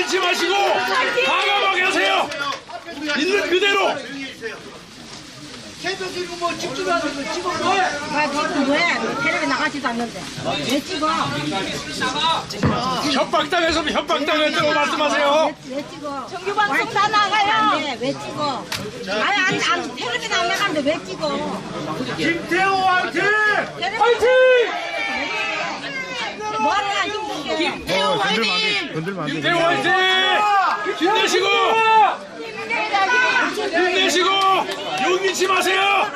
밀지 마시고 과감하게 하세요. 있는 그대로. 걔도 뭐 찍지도 않는 거 찍어 왜? 텔레비 나가지도 않는데 왜 찍어? 협박당해서 협박당했다고 말씀하세요. 왜 찍어? 정규방송 다 나가요. 왜 찍어? 아니 안 텔레비 안 나가는데 왜 찍어? 김태호 화이팅! 화이팅! 뭐하냐 힘들게. 김태호 화이팅! 김태호 화이팅! 힘내시고! 힘내시고! 용기치 마세요!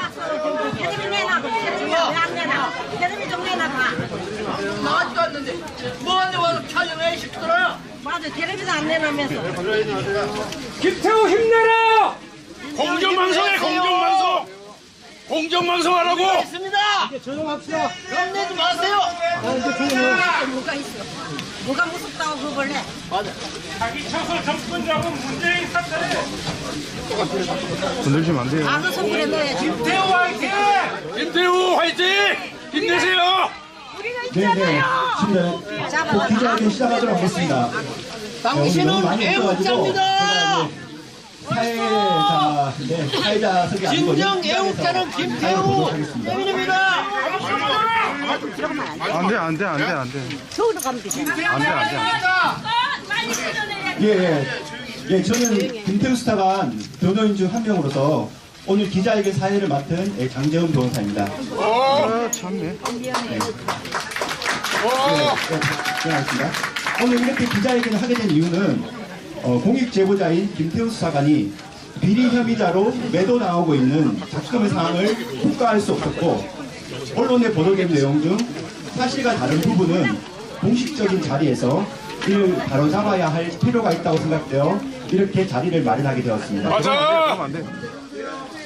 텔레비 내놔. 왜안 내놔? 텔레비 좀 내놔봐. 나지도 않는데 뭐하는데 와서 촬영해 시키더라. 맞아 텔레비도 안 내놓으면서. 김태호 힘내라! 공정방송해 공정방송! 공정방송하라고! 있습니다. 조용합시다. 겁내지 마세요. 뭐가 있어? 뭐가 무섭다고 그걸 해? 자기 쳐서 정권 잡은 문재인 사태를 건들시면 안 돼요. 악어 손불에 넣어야지. 김태호 화이팅! 김태호 화이팅! 힘내세요! 네네. 지금 기자회견 시작하도록 하겠습니다. 당신은 애국자입니다. 사회자석이 아니고 진정 애국자는 김태우 때문입니다. 안 돼. 서울로 가면 되잖아. 안 돼. 예, 저는 김태우 수사관 변호인 중 한 명으로서 오늘 기자회견 사회를 맡은 장재훈 변호사입니다. 참네. 고맙습니다. 오늘 이렇게 기자회견을 하게 된 이유는 공익 제보자인 김태우 수사관이 비리 혐의자로 매도 나오고 있는 작성의 사항을 묵과할 수 없었고 언론에 보도된 내용 중 사실과 다른 부분은 공식적인 자리에서 이를 바로잡아야 할 필요가 있다고 생각되어 이렇게 자리를 마련하게 되었습니다. 맞아!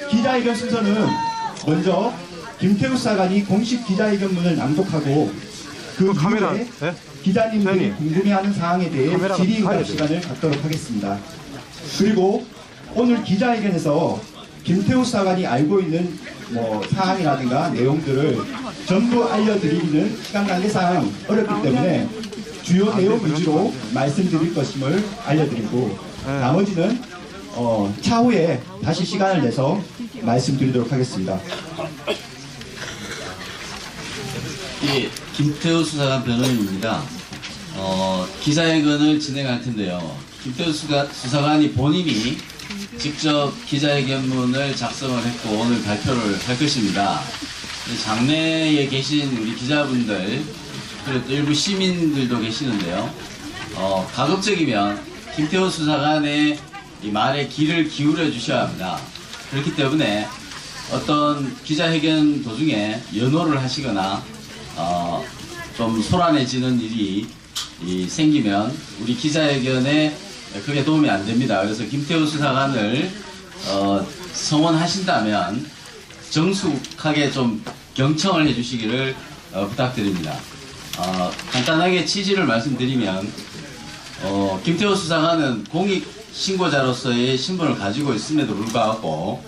기자회견 순서는 먼저 김태우 수사관이 공식 기자회견문을 낭독하고 그 카메라, 이후에 네? 기자님들이 네. 궁금해하는 사항에 대해 카메라가 질의응답 봐야 시간을 갖도록 하겠습니다. 그리고 오늘 기자회견에서 김태우 수사관이 알고 있는 사항이라든가 내용들을 전부 알려드리기는 시간 관계상 어렵기 때문에 주요 내용 위주로 말씀드릴 것임을 알려드리고 나머지는 차후에 다시 시간을 내서 말씀드리도록 하겠습니다. 예, 김태우 수사관 변호인입니다. 기자회견을 진행할 텐데요. 김태우 수사관이 본인이 직접 기자회견문을 작성을 했고 오늘 발표를 할 것입니다. 장내에 계신 우리 기자분들 그리고 또 일부 시민들도 계시는데요. 가급적이면 김태우 수사관의 이 말에 귀를 기울여 주셔야 합니다. 그렇기 때문에 어떤 기자회견 도중에 연호를 하시거나 좀 소란해지는 일이 생기면 우리 기자회견에 그게 도움이 안 됩니다. 그래서 김태우 수사관을 성원하신다면 정숙하게 좀 경청을 해주시기를 부탁드립니다. 간단하게 취지를 말씀드리면 김태우 수사관은 공익신고자로서의 신분을 가지고 있음에도 불구하고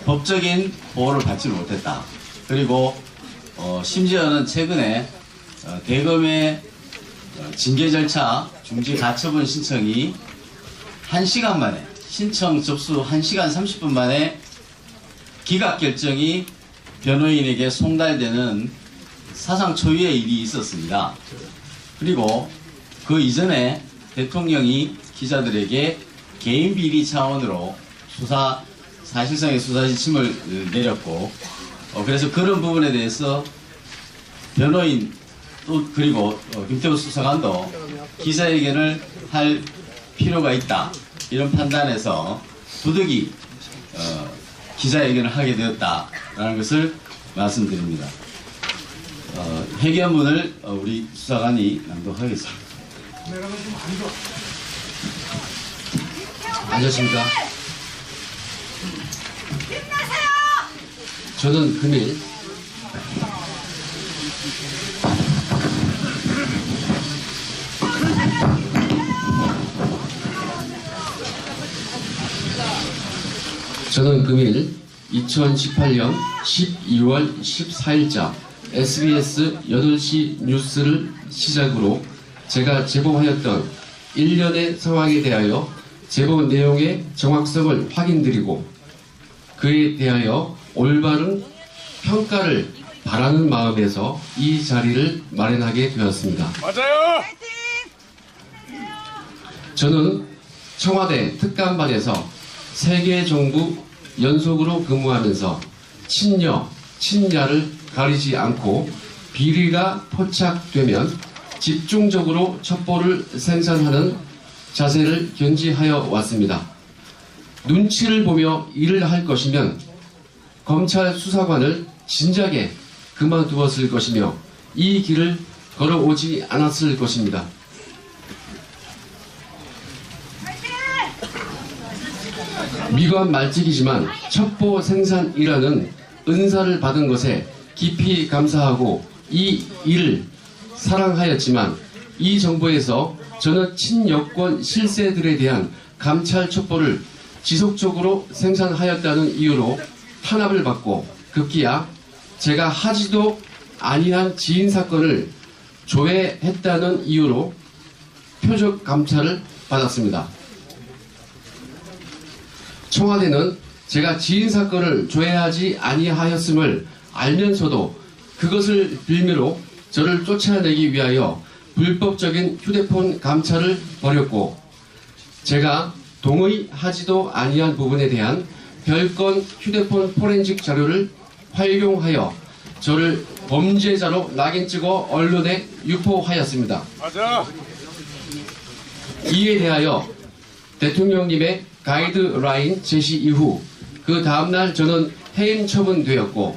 법적인 보호를 받지 못했다. 그리고 심지어는 최근에 대검의 징계 절차 중지 가처분 신청이 1시간 만에 신청 접수 1시간 30분 만에 기각 결정이 변호인에게 송달되는 사상 초유의 일이 있었습니다. 그리고 그 이전에 대통령이 기자들에게 개인 비리 차원으로 사실상의 수사 지침을 내렸고 그래서 그런 부분에 대해서 변호인 또 그리고 김태우 수사관도 기자회견을 할 필요가 있다 이런 판단에서 부득이 기자회견을 하게 되었다라는 것을 말씀드립니다. 회견문을 우리 수사관이 낭독하겠습니다. 안녕하십니까? 저는 금일 저는 금일 2018년 12월 14일자 SBS 8시 뉴스를 시작으로 제가 제보하였던 일련의 상황에 대하여 제보 내용의 정확성을 확인드리고 그에 대하여 올바른 평가를 바라는 마음에서 이 자리를 마련하게 되었습니다. 맞아요. 저는 청와대 특감반에서 3개 정부 연속으로 근무하면서 친여, 친야를 가리지 않고 비리가 포착되면 집중적으로 첩보를 생산하는 자세를 견지하여 왔습니다. 눈치를 보며 일을 할 것이면 검찰 수사관을 진작에 그만두었을 것이며 이 길을 걸어오지 않았을 것입니다. 미관 말직이지만 첩보 생산이라는 은사를 받은 것에 깊이 감사하고 이 일을 사랑하였지만 이 정부에서 저는 친여권 실세들에 대한 감찰 첩보를 지속적으로 생산하였다는 이유로 탄압을 받고 급기야 제가 하지도 아니한 지인 사건을 조회했다는 이유로 표적 감찰을 받았습니다. 청와대는 제가 지인 사건을 조회하지 아니하였음을 알면서도 그것을 빌미로 저를 쫓아내기 위하여 불법적인 휴대폰 감찰을 벌였고 제가 동의하지도 아니한 부분에 대한 별건 휴대폰 포렌식 자료를 활용하여 저를 범죄자로 낙인 찍어 언론에 유포하였습니다. 맞아. 이에 대하여 대통령님의 가이드라인 제시 이후 그 다음날 저는 해임 처분되었고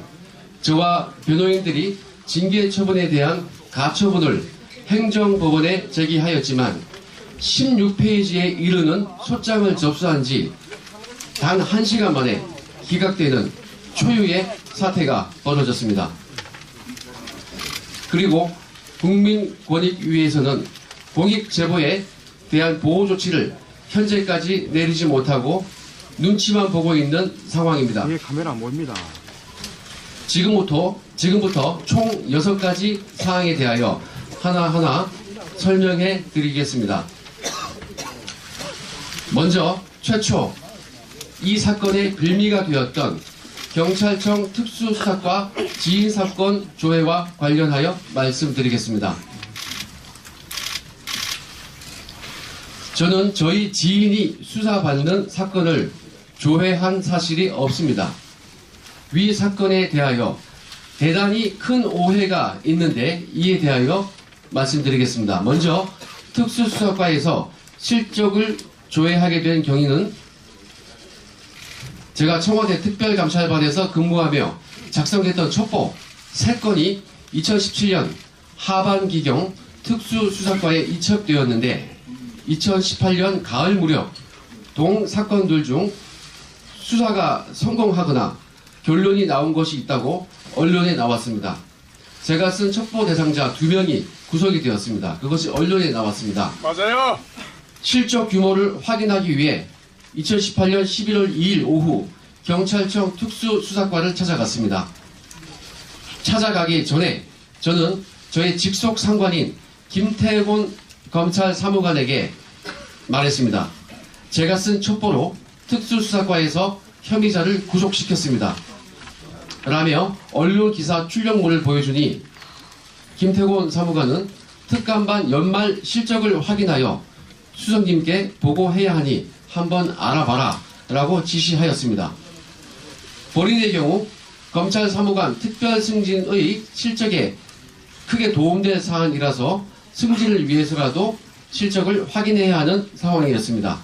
저와 변호인들이 징계 처분에 대한 가처분을 행정법원에 제기하였지만 16페이지에 이르는 소장을 접수한 지 단 1시간 만에 기각되는 초유의 사태가 벌어졌습니다. 그리고 국민권익위에서는 공익 제보에 대한 보호 조치를 현재까지 내리지 못하고 눈치만 보고 있는 상황입니다. 뒤에 카메라 모입니다. 지금부터 총 6가지 사항에 대하여 하나하나 설명해 드리겠습니다. 먼저 최초 이 사건의 빌미가 되었던 경찰청 특수수사과 지인사건 조회와 관련하여 말씀드리겠습니다. 저는 저희 지인이 수사받는 사건을 조회한 사실이 없습니다. 위 사건에 대하여 대단히 큰 오해가 있는데 이에 대하여 말씀드리겠습니다. 먼저 특수수사과에서 실적을 조회하게 된 경위는 제가 청와대 특별감찰반에서 근무하며 작성했던 첩보 3건이 2017년 하반기경 특수수사과에 이첩되었는데 2018년 가을 무렵 동 사건들 중 수사가 성공하거나 결론이 나온 것이 있다고 언론에 나왔습니다. 제가 쓴 첩보 대상자 2명이 구속이 되었습니다. 그것이 언론에 나왔습니다. 맞아요. 실적 규모를 확인하기 위해 2018년 11월 2일 오후 경찰청 특수수사과를 찾아갔습니다. 찾아가기 전에 저는 저의 직속 상관인 김태곤 검찰 사무관에게 말했습니다. 제가 쓴 첩보로 특수수사과에서 혐의자를 구속시켰습니다. 라며 언론 기사 출력물을 보여주니 김태곤 사무관은 특감반 연말 실적을 확인하여 수석님께 보고해야 하니 한번 알아봐라 라고 지시하였습니다. 본인의 경우 검찰 사무관 특별 승진의 실적에 크게 도움될 사안이라서 승진을 위해서라도 실적을 확인해야 하는 상황이었습니다.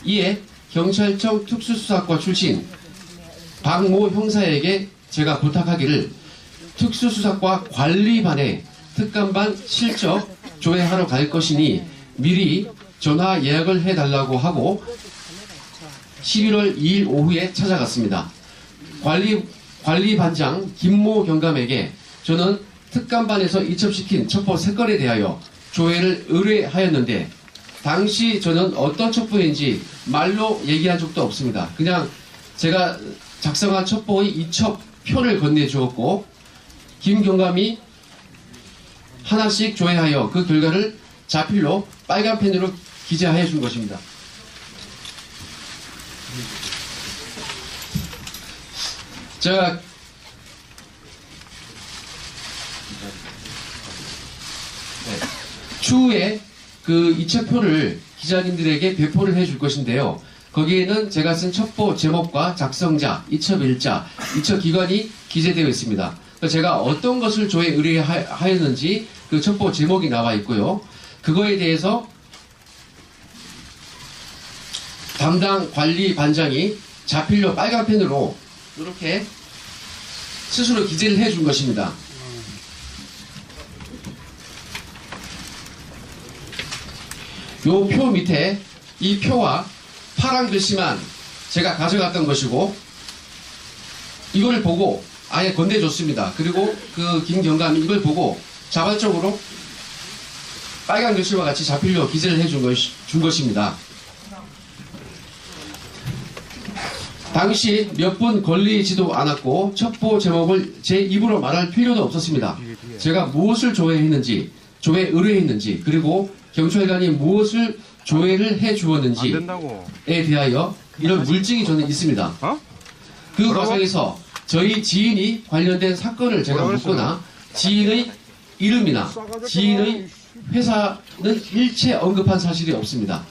이에 경찰청 특수수사과 출신 박모 형사에게 제가 부탁하기를 특수수사과 관리반에 특감반 실적 조회하러 갈 것이니 미리 전화 예약을 해달라고 하고 11월 2일 오후에 찾아갔습니다. 관리반장 김모 경감에게 저는 특감반에서 이첩시킨 첩보 3건에 대하여 조회를 의뢰하였는데 당시 저는 어떤 첩보인지 말로 얘기한 적도 없습니다. 그냥 제가 작성한 첩보의 이첩표를 건네주었고 김 경감이 하나씩 조회하여 그 결과를 자필로 빨간 펜으로 기재하여 준 것입니다. 제가 추후에 그 이첩표를 기자님들에게 배포를 해줄 것인데요. 거기에는 제가 쓴 첩보 제목과 작성자, 이첩일자, 이첩기관이 기재되어 있습니다. 제가 어떤 것을 조회 의뢰하였는지 그 첩보 제목이 나와 있고요. 그거에 대해서 담당 관리반장이 자필로 빨간 펜으로 이렇게 스스로 기재를 해준 것입니다. 요 표 밑에 이 표와 파란 글씨만 제가 가져갔던 것이고 이걸 보고 아예 건네줬습니다. 그리고 그 김경감이 이걸 보고 자발적으로 빨간 글씨와 같이 자필로 기재를 해준 것입니다. 당시 몇 분 걸리지도 않았고 첩보 제목을 제 입으로 말할 필요도 없었습니다. 제가 무엇을 조회했는지, 조회 의뢰했는지, 그리고 경찰관이 무엇을 조회를 해주었는지에 대하여 이런 물증이 저는 있습니다. 그 과정에서 저희 지인이 관련된 사건을 제가 묻거나 지인의 이름이나 지인의 회사는 일체 언급한 사실이 없습니다.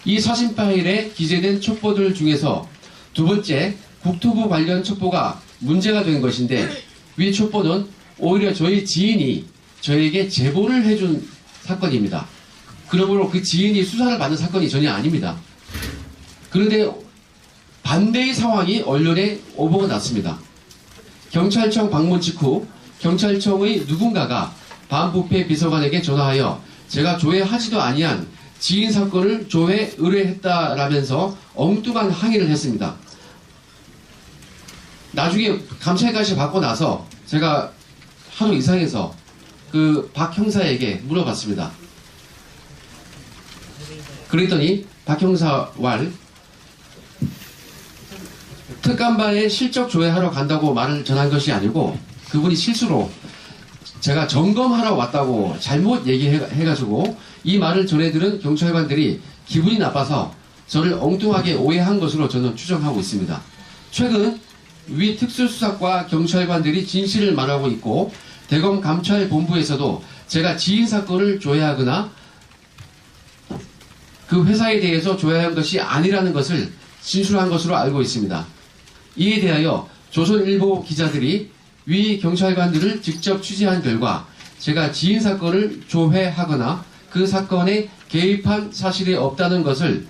이 사진 파일에 기재된 첩보들 중에서 두 번째 국토부 관련 첩보가 문제가 된 것인데 위 첩보는 오히려 저희 지인이 저에게 제보를 해준 사건입니다. 그러므로 그 지인이 수사를 받는 사건이 전혀 아닙니다. 그런데 반대의 상황이 언론에 오보가 났습니다. 경찰청 방문 직후 경찰청의 누군가가 반부패 비서관에게 전화하여 제가 조회하지도 아니한 지인 사건을 조회 의뢰했다라면서 엉뚱한 항의를 했습니다. 나중에 감찰까지 받고 나서 제가 하루 이상해서 그 박 형사에게 물어봤습니다. 그랬더니 박 형사 왈 특감반에 실적 조회하러 간다고 말을 전한 것이 아니고 그분이 실수로 제가 점검하러 왔다고 잘못 얘기해가지고 이 말을 전해들은 경찰관들이 기분이 나빠서 저를 엉뚱하게 오해한 것으로 저는 추정하고 있습니다. 최근 위 특수수사과 경찰관들이 진실을 말하고 있고 대검 감찰본부에서도 제가 지인 사건을 조회하거나 그 회사에 대해서 조회한 것이 아니라는 것을 진술한 것으로 알고 있습니다. 이에 대하여 조선일보 기자들이 위 경찰관들을 직접 취재한 결과 제가 지인 사건을 조회하거나 그 사건에 개입한 사실이 없다는 것을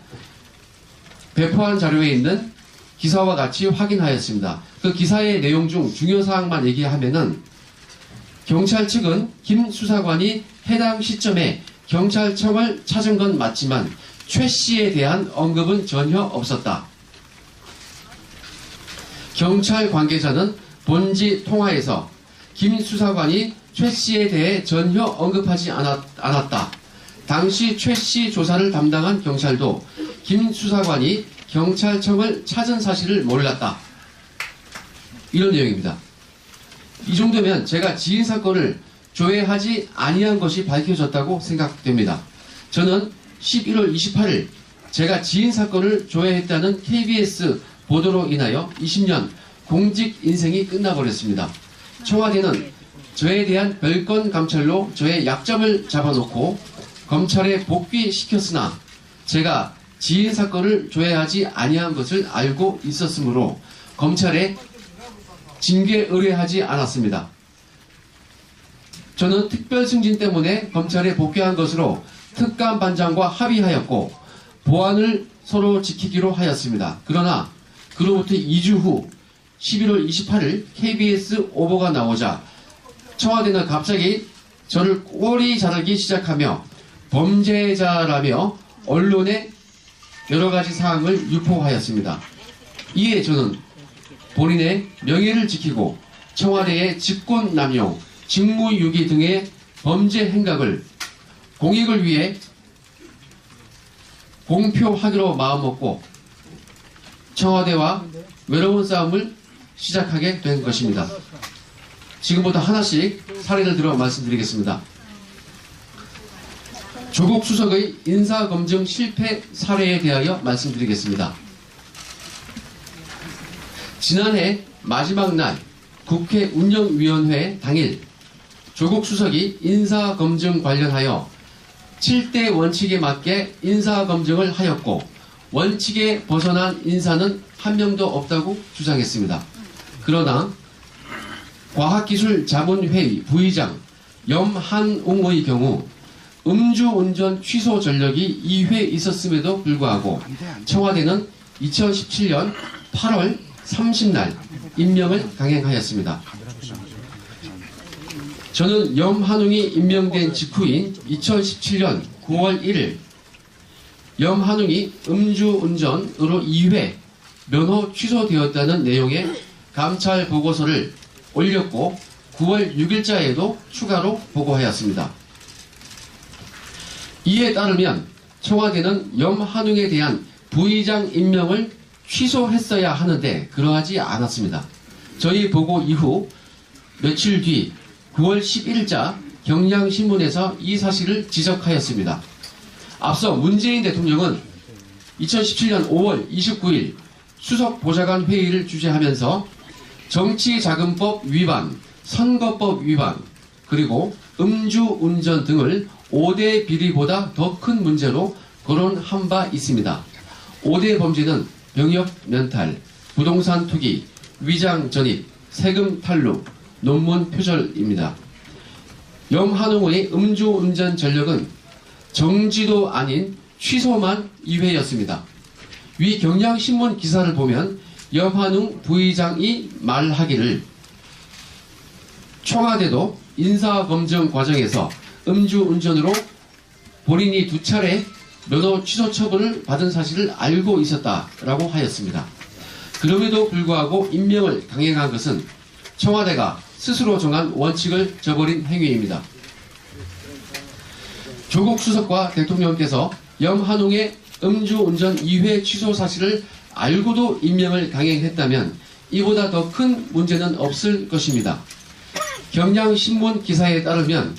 배포한 자료에 있는 기사와 같이 확인하였습니다. 그 기사의 내용 중 중요사항만 얘기하면은 경찰 측은 김 수사관이 해당 시점에 경찰청을 찾은 건 맞지만 최 씨에 대한 언급은 전혀 없었다. 경찰 관계자는 본지 통화에서 김 수사관이 최 씨에 대해 전혀 언급하지 않았다. 당시 최 씨 조사를 담당한 경찰도 김 수사관이 경찰청을 찾은 사실을 몰랐다. 이런 내용입니다. 이 정도면 제가 지인 사건을 조회하지 아니한 것이 밝혀졌다고 생각됩니다. 저는 11월 28일 제가 지인 사건을 조회했다는 KBS 보도로 인하여 20년 공직 인생이 끝나버렸습니다. 청와대는 저에 대한 별건 감찰로 저의 약점을 잡아놓고 검찰에 복귀시켰으나 제가 지인 사건을 조회하지 아니한 것을 알고 있었으므로 검찰에 징계 의뢰하지 않았습니다. 저는 특별 승진 때문에 검찰에 복귀한 것으로 특감반장과 합의하였고 보안을 서로 지키기로 하였습니다. 그러나 그로부터 2주 후 11월 28일 KBS 오보가 나오자 청와대는 갑자기 저를 꼬리 자르기 시작하며 범죄자라며 언론에 여러 가지 사항을 유포하였습니다. 이에 저는 본인의 명예를 지키고 청와대의 직권남용, 직무유기 등의 범죄 행각을 공익을 위해 공표하기로 마음먹고 청와대와 외로운 싸움을 시작하게 된 것입니다. 지금부터 하나씩 사례를 들어 말씀드리겠습니다. 조국 수석의 인사검증 실패 사례에 대하여 말씀드리겠습니다. 지난해 마지막 날 국회 운영위원회 당일 조국 수석이 인사검증 관련하여 7대 원칙에 맞게 인사검증을 하였고 원칙에 벗어난 인사는 한 명도 없다고 주장했습니다. 그러나 과학기술자문회의 부의장 염한웅의 경우 음주운전 취소 전력이 2회 있었음에도 불구하고 청와대는 2017년 8월 30날 임명을 강행하였습니다. 저는 염한웅이 임명된 직후인 2017년 9월 1일 염한웅이 음주운전으로 2회 면허 취소되었다는 내용의 감찰 보고서를 올렸고 9월 6일자에도 추가로 보고하였습니다. 이에 따르면 청와대는 염한웅에 대한 부의장 임명을 취소했어야 하는데 그러하지 않았습니다. 저희 보고 이후 며칠 뒤 9월 11일자 경향신문에서 이 사실을 지적하였습니다. 앞서 문재인 대통령은 2017년 5월 29일 수석보좌관 회의를 주재하면서 정치자금법 위반, 선거법 위반, 그리고 음주운전 등을 5대 비리보다 더 큰 문제로 거론한 바 있습니다. 5대 범죄는 병역 면탈, 부동산 투기, 위장 전입, 세금 탈루, 논문 표절입니다. 염한웅의 음주운전 전력은 정지도 아닌 취소만 2회였습니다. 위 경향신문 기사를 보면 염한웅 부의장이 말하기를 청와대도 인사검증 과정에서 음주운전으로 본인이 2차례 면허 취소 처분을 받은 사실을 알고 있었다라고 하였습니다. 그럼에도 불구하고 임명을 강행한 것은 청와대가 스스로 정한 원칙을 저버린 행위입니다. 조국 수석과 대통령께서 염한웅의 음주운전 2회 취소 사실을 알고도 임명을 강행했다면 이보다 더 큰 문제는 없을 것입니다. 경향신문 기사에 따르면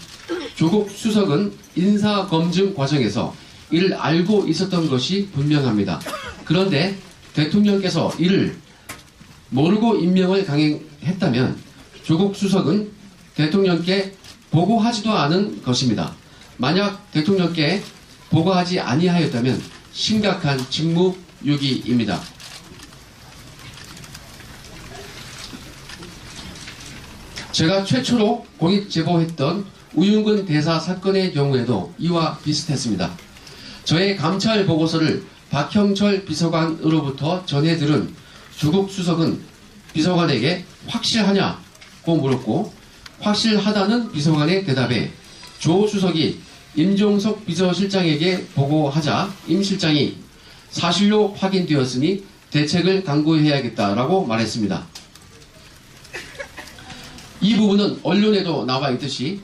조국 수석은 인사검증 과정에서 이를 알고 있었던 것이 분명합니다. 그런데 대통령께서 이를 모르고 임명을 강행했다면 조국 수석은 대통령께 보고하지도 않은 것입니다. 만약 대통령께 보고하지 아니하였다면 심각한 직무유기입니다. 제가 최초로 공익제보했던 우윤근 대사 사건의 경우에도 이와 비슷했습니다. 저의 감찰 보고서를 박형철 비서관으로부터 전해들은 조국 수석은 비서관에게 확실하냐고 물었고 확실하다는 비서관의 대답에 조 수석이 임종석 비서실장에게 보고하자 임 실장이 사실로 확인되었으니 대책을 강구해야겠다라고 말했습니다. 이 부분은 언론에도 나와 있듯이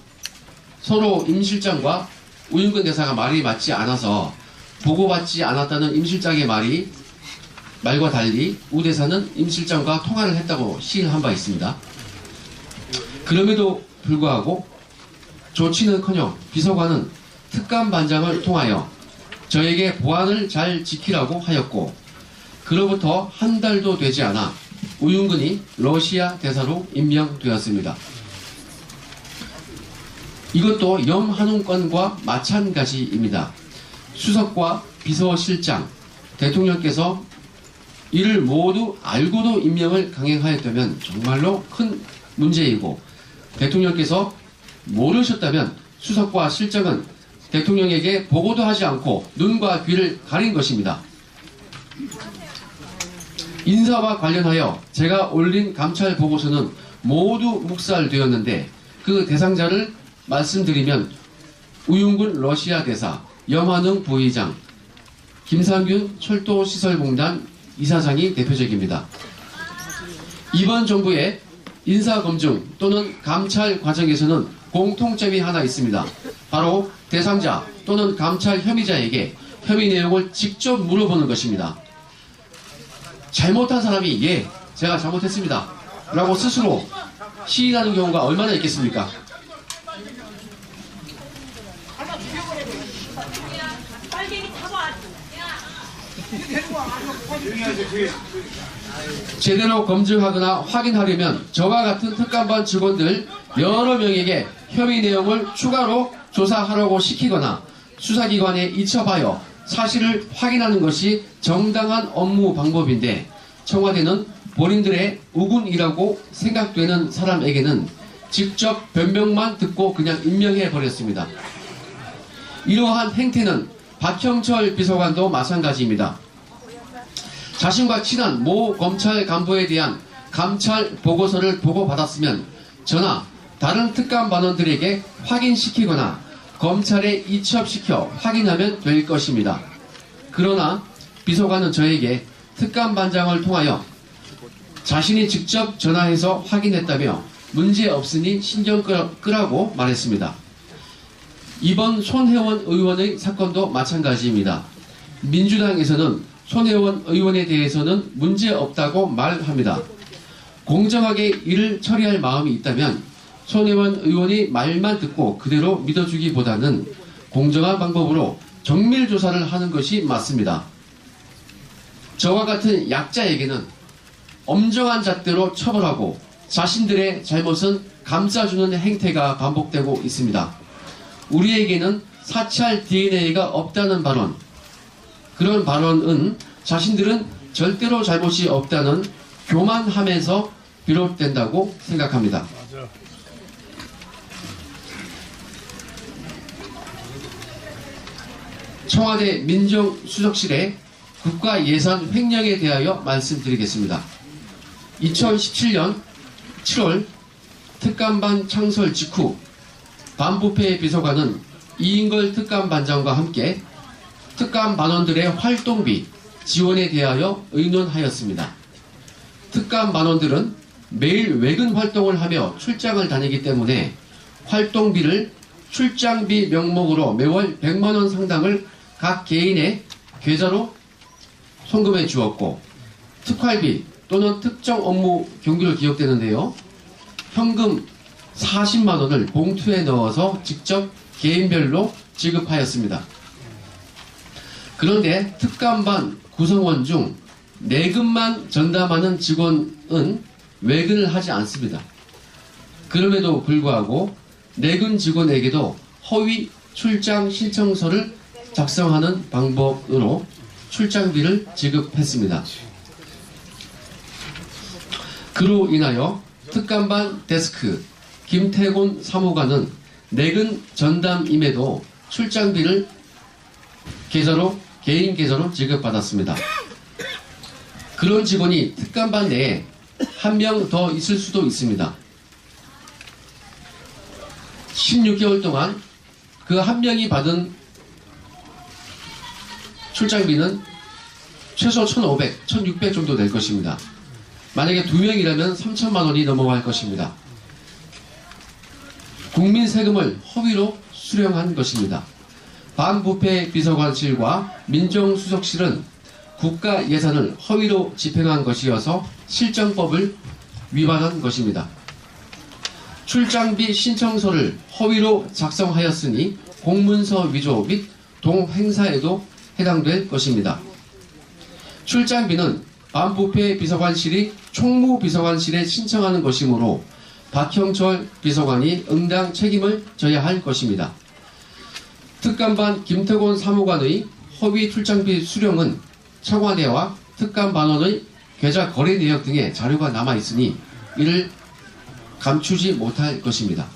서로 임 실장과 우윤근 대사가 말이 맞지 않아서 보고받지 않았다는 임 실장의 말과 달리 우 대사는 임 실장과 통화를 했다고 시인한 바 있습니다. 그럼에도 불구하고 조치는커녕 비서관은 특감반장을 통하여 저에게 보안을 잘 지키라고 하였고 그로부터 한 달도 되지 않아 우윤근이 러시아 대사로 임명되었습니다. 이것도 염한웅 건과 마찬가지입니다. 수석과 비서실장, 대통령께서 이를 모두 알고도 임명을 강행하였다면 정말로 큰 문제이고 대통령께서 모르셨다면 수석과 실장은 대통령에게 보고도 하지 않고 눈과 귀를 가린 것입니다. 인사와 관련하여 제가 올린 감찰 보고서는 모두 묵살되었는데 그 대상자를 말씀드리면 우윤근 러시아 대사, 염한웅 부의장, 김상균 철도시설공단 이사장이 대표적입니다. 이번 정부의 인사검증 또는 감찰 과정에서는 공통점이 하나 있습니다. 바로 대상자 또는 감찰 혐의자에게 혐의 내용을 직접 물어보는 것입니다. 잘못한 사람이 예, 제가 잘못했습니다 라고 스스로 시인하는 경우가 얼마나 있겠습니까? 제대로 검증하거나 확인하려면 저와 같은 특감반 직원들 여러 명에게 혐의 내용을 추가로 조사하라고 시키거나 수사기관에 이첩하여 사실을 확인하는 것이 정당한 업무 방법인데, 청와대는 본인들의 우군이라고 생각되는 사람에게는 직접 변명만 듣고 그냥 임명해 버렸습니다. 이러한 행태는 박형철 비서관도 마찬가지입니다. 자신과 친한 모 검찰 간부에 대한 감찰 보고서를 보고받았으면 저나 다른 특감반원들에게 확인시키거나 검찰에 이첩시켜 확인하면 될 것입니다. 그러나 비서관은 저에게 특감반장을 통하여 자신이 직접 전화해서 확인했다며 문제없으니 신경 끄라고 말했습니다. 이번 손혜원 의원의 사건도 마찬가지입니다. 민주당에서는 손혜원 의원에 대해서는 문제없다고 말합니다. 공정하게 일을 처리할 마음이 있다면 손혜원 의원이 말만 듣고 그대로 믿어주기보다는 공정한 방법으로 정밀 조사를 하는 것이 맞습니다. 저와 같은 약자에게는 엄정한 잣대로 처벌하고 자신들의 잘못은 감싸주는 행태가 반복되고 있습니다. 우리에게는 사찰 DNA가 없다는 발언, 그런 발언은 자신들은 절대로 잘못이 없다는 교만함에서 비롯된다고 생각합니다. 청와대 민정수석실의 국가예산 횡령에 대하여 말씀드리겠습니다. 2017년 7월 특감반 창설 직후 반부패 비서관은 이인걸 특감반장과 함께 특감반원들의 활동비 지원에 대하여 의논하였습니다. 특감반원들은 매일 외근 활동을 하며 출장을 다니기 때문에 활동비를 출장비 명목으로 매월 100만원 상당을 각 개인의 계좌로 송금해 주었고, 특활비 또는 특정 업무 경비로 기억되는데요, 현금 40만원을 봉투에 넣어서 직접 개인별로 지급하였습니다. 그런데 특감반 구성원 중 내근만 전담하는 직원은 외근을 하지 않습니다. 그럼에도 불구하고 내근 직원에게도 허위 출장 신청서를 작성하는 방법으로 출장비를 지급했습니다. 그로 인하여 특감반 데스크 김태곤 사무관은 내근 전담임에도 출장비를 개인 계좌로 지급받았습니다. 그런 직원이 특감반 내에 한 명 더 있을 수도 있습니다. 16개월 동안 그 한 명이 받은 출장비는 최소 1,500, 1,600 정도 될 것입니다. 만약에 2명이라면 3천만 원이 넘어갈 것입니다. 국민 세금을 허위로 수령한 것입니다. 반부패 비서관실과 민정수석실은 국가 예산을 허위로 집행한 것이어서 실정법을 위반한 것입니다. 출장비 신청서를 허위로 작성하였으니 공문서 위조 및 동행사에도 해당될 것입니다. 출장비는 반부패 비서관실이 총무비서관실에 신청하는 것이므로 박형철 비서관이 응당 책임을 져야 할 것입니다. 특감반 김태곤 사무관의 허위 출장비 수령은 청와대와 특감반원의 계좌 거래 내역 등의 자료가 남아있으니 이를 감추지 못할 것입니다.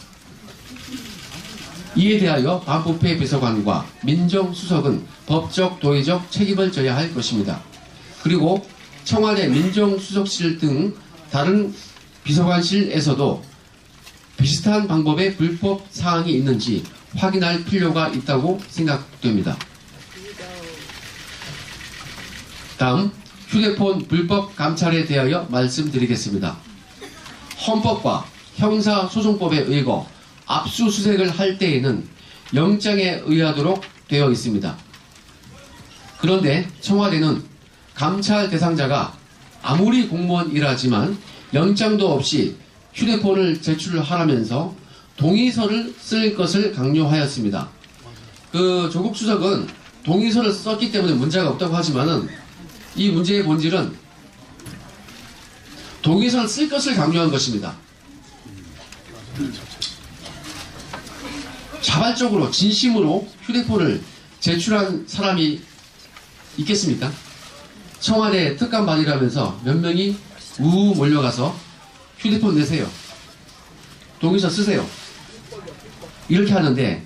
이에 대하여 반부패 비서관과 민정수석은 법적 도의적 책임을 져야 할 것입니다. 그리고 청와대 민정수석실 등 다른 비서관실에서도 비슷한 방법의 불법 사항이 있는지 확인할 필요가 있다고 생각됩니다. 다음, 휴대폰 불법 감찰에 대하여 말씀드리겠습니다. 헌법과 형사소송법에 의거 압수수색을 할 때에는 영장에 의하도록 되어 있습니다. 그런데 청와대는 감찰 대상자가 아무리 공무원이라지만 영장도 없이 휴대폰을 제출하라면서 동의서를 쓸 것을 강요하였습니다. 조국 수석은 동의서를 썼기 때문에 문제가 없다고 하지만은 이 문제의 본질은 동의서를 쓸 것을 강요한 것입니다. 자발적으로 진심으로 휴대폰을 제출한 사람이 있겠습니까? 청와대 특감반이라면서 몇 명이 우우 몰려가서 휴대폰 내세요. 동의서 쓰세요. 이렇게 하는데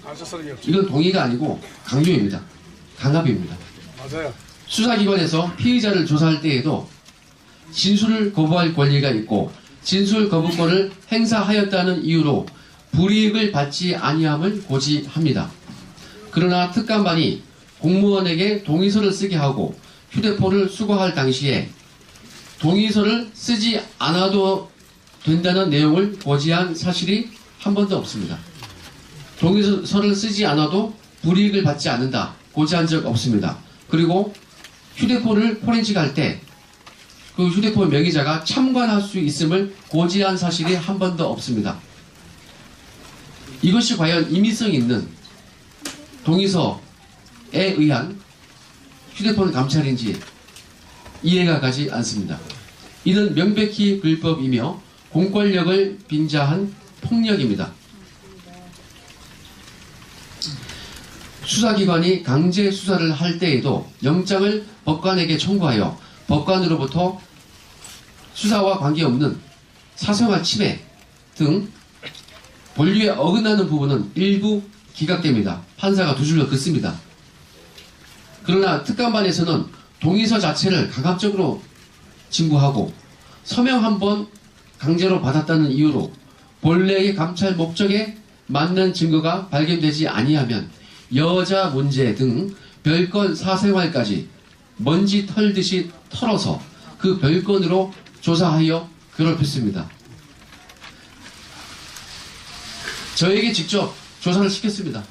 이건 동의가 아니고 강요입니다. 강압입니다. 맞아요. 수사기관에서 피의자를 조사할 때에도 진술을 거부할 권리가 있고 진술 거부권을 행사하였다는 이유로 불이익을 받지 아니함을 고지합니다. 그러나 특감반이 공무원에게 동의서를 쓰게 하고 휴대폰을 수거할 당시에 동의서를 쓰지 않아도 된다는 내용을 고지한 사실이 한 번도 없습니다. 동의서를 쓰지 않아도 불이익을 받지 않는다. 고지한 적 없습니다. 그리고 휴대폰을 포렌식할 때 그 휴대폰 명의자가 참관할 수 있음을 고지한 사실이 한 번도 없습니다. 이것이 과연 임의성 있는 동의서에 의한 휴대폰 감찰인지 이해가 가지 않습니다. 이는 명백히 불법이며 공권력을 빙자한 폭력입니다. 수사기관이 강제 수사를 할 때에도 영장을 법관에게 청구하여 법관으로부터 수사와 관계없는 사생활 침해 등 본류에 어긋나는 부분은 일부 기각됩니다. 판사가 두 줄로 긋습니다. 그러나 특감반에서는 동의서 자체를 강압적으로 진구하고 서명 한 번 강제로 받았다는 이유로 본래의 감찰 목적에 맞는 증거가 발견되지 아니하면 여자 문제 등 별건 사생활까지 먼지 털듯이 털어서 그 별건으로 조사하여 괴롭혔습니다. 저에게 직접 조사를 시켰습니다.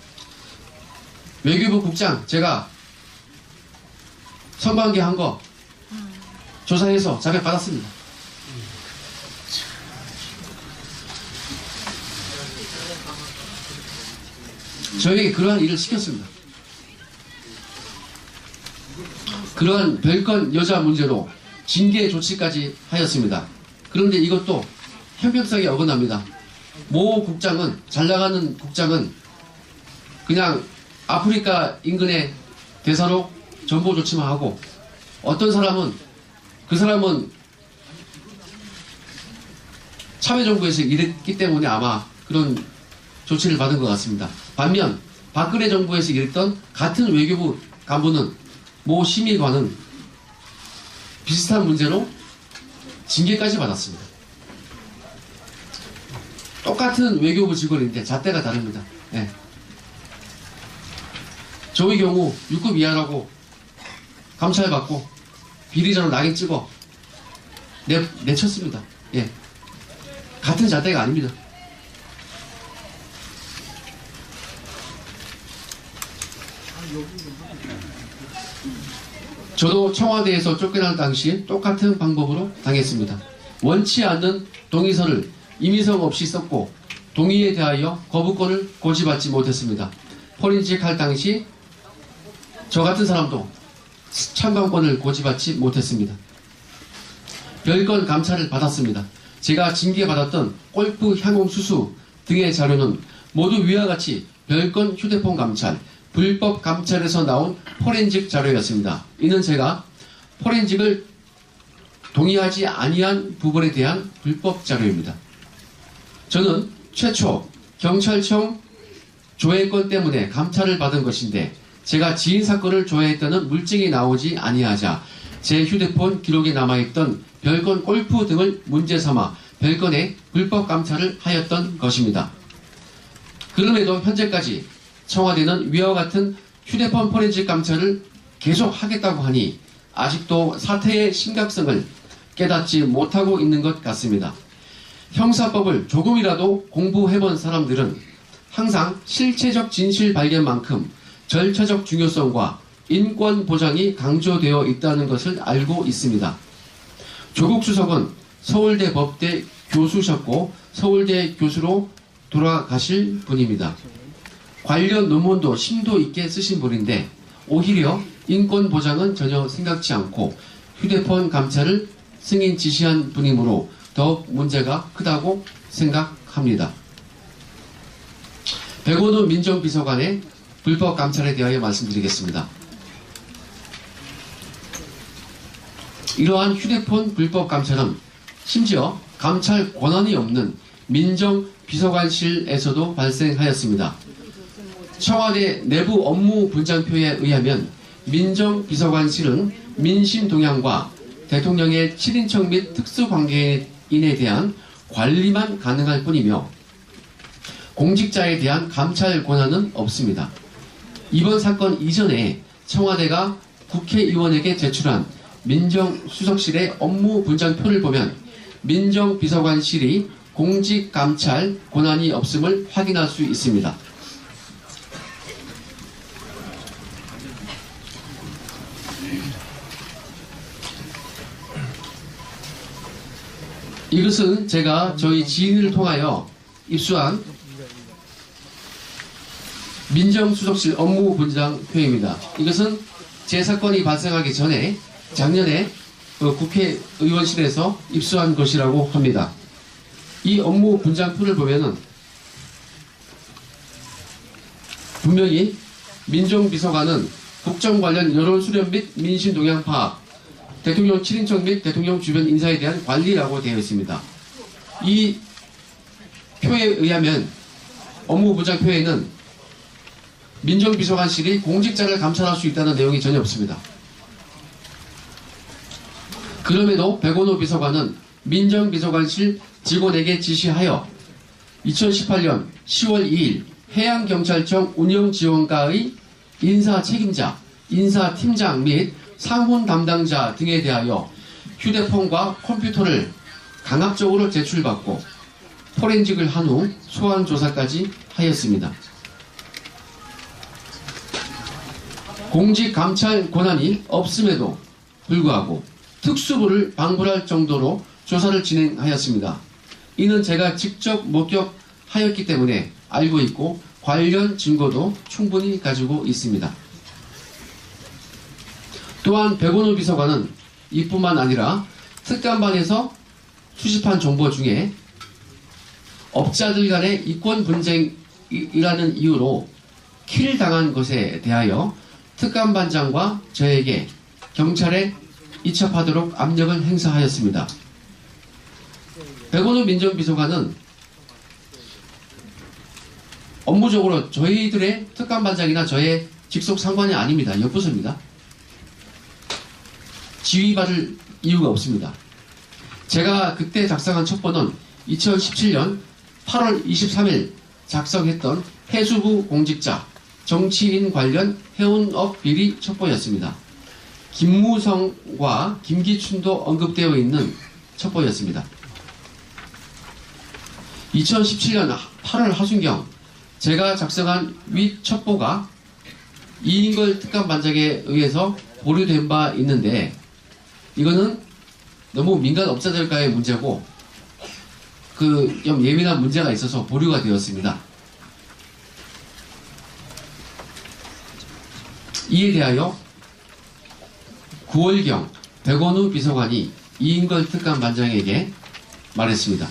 외교부 국장 제가 성관계 한 거 조사해서 자백 받았습니다. 저에게 그러한 일을 시켰습니다. 그러한 별건 여자 문제로 징계 조치까지 하였습니다. 그런데 이것도 형평성에 어긋납니다. 모 국장은, 잘 나가는 국장은 그냥 아프리카 인근의 대사로 정보 조치만 하고 어떤 사람은 그 사람은 참여정부에서 일했기 때문에 아마 그런 조치를 받은 것 같습니다. 반면 박근혜 정부에서 일했던 같은 외교부 간부는 모 심의관은 비슷한 문제로 징계까지 받았습니다. 똑같은 외교부 직원인데 잣대가 다릅니다. 네. 저의 경우 6급 이하라고 감찰받고 비리자로 낙인 찍어 내쳤습니다. 예. 같은 잣대가 아닙니다. 저도 청와대에서 쫓겨날 당시 똑같은 방법으로 당했습니다. 원치 않는 동의서를 임의성 없이 썼고 동의에 대하여 거부권을 고지받지 못했습니다. 포렌식 할 당시 저 같은 사람도 참관권을 고지받지 못했습니다. 별건 감찰을 받았습니다. 제가 징계받았던 골프 향공 수수 등의 자료는 모두 위와 같이 별건 휴대폰 감찰, 불법 감찰에서 나온 포렌식 자료였습니다. 이는 제가 포렌식을 동의하지 아니한 부분에 대한 불법 자료입니다. 저는 최초 경찰청 조회권 때문에 감찰을 받은 것인데 제가 지인 사건을 조회했다는 물증이 나오지 아니하자 제 휴대폰 기록에 남아있던 별건 골프 등을 문제 삼아 별건에 불법 감찰을 하였던 것입니다. 그럼에도 현재까지 청와대는 위와 같은 휴대폰 포렌식 감찰을 계속 하겠다고 하니 아직도 사태의 심각성을 깨닫지 못하고 있는 것 같습니다. 형사법을 조금이라도 공부해본 사람들은 항상 실체적 진실 발견만큼 절차적 중요성과 인권 보장이 강조되어 있다는 것을 알고 있습니다. 조국 수석은 서울대 법대 교수셨고 서울대 교수로 돌아가실 분입니다. 관련 논문도 심도 있게 쓰신 분인데 오히려 인권 보장은 전혀 생각지 않고 휴대폰 감찰을 승인 지시한 분이므로 더욱 문제가 크다고 생각합니다. 백원우 민정비서관의 불법 감찰에 대하여 말씀드리겠습니다. 이러한 휴대폰 불법 감찰은 심지어 감찰 권한이 없는 민정비서관실에서도 발생하였습니다. 청와대 내부 업무 분장표에 의하면 민정비서관실은 민심 동향과 대통령의 친인척 및 특수관계인에 대한 관리만 가능할 뿐이며 공직자에 대한 감찰 권한은 없습니다. 이번 사건 이전에 청와대가 국회의원에게 제출한 민정수석실의 업무 분장표를 보면 민정비서관실이 공직감찰 권한이 없음을 확인할 수 있습니다. 이것은 제가 저희 지인을 통하여 입수한 민정수석실 업무 분장표입니다. 이것은 제 사건이 발생하기 전에 작년에 국회의원실에서 입수한 것이라고 합니다. 이 업무 분장표를 보면은 분명히 민정비서관은 국정 관련 여론 수렴 및 민심 동향 파악, 대통령 친인척 및 대통령 주변 인사에 대한 관리라고 되어 있습니다. 이 표에 의하면 업무 분장표에는 민정비서관실이 공직자를 감찰할 수 있다는 내용이 전혀 없습니다. 그럼에도 백원우 비서관은 민정비서관실 직원에게 지시하여 2018년 10월 2일 해양경찰청 운영지원과의 인사 책임자, 인사팀장 및 상훈 담당자 등에 대하여 휴대폰과 컴퓨터를 강압적으로 제출받고 포렌직을 한 후 소환조사까지 하였습니다. 공직감찰 권한이 없음에도 불구하고 특수부를 방불할 정도로 조사를 진행하였습니다. 이는 제가 직접 목격하였기 때문에 알고 있고 관련 증거도 충분히 가지고 있습니다. 또한 백원우 비서관은 이뿐만 아니라 특감반에서 수집한 정보 중에 업자들 간의 이권 분쟁이라는 이유로 킬당한 것에 대하여 특감반장과 저에게 경찰에 이첩하도록 압력을 행사하였습니다. 백원우 민정비서관은 업무적으로 저희들의 특감반장이나 저의 직속 상관이 아닙니다. 옆부서입니다. 지휘받을 이유가 없습니다. 제가 그때 작성한 첩보는 2017년 8월 23일 작성했던 해수부 공직자, 정치인 관련 해운업 비리 첩보였습니다. 김무성과 김기춘도 언급되어 있는 첩보였습니다. 2017년 8월 하순경 제가 작성한 위 첩보가 이인걸 특감반장에 의해서 보류된 바 있는데 이거는 너무 민간 업자들과의 문제고 좀 예민한 문제가 있어서 보류가 되었습니다. 이에 대하여 9월경 백원우 비서관이 이인걸 특감반장에게 말했습니다.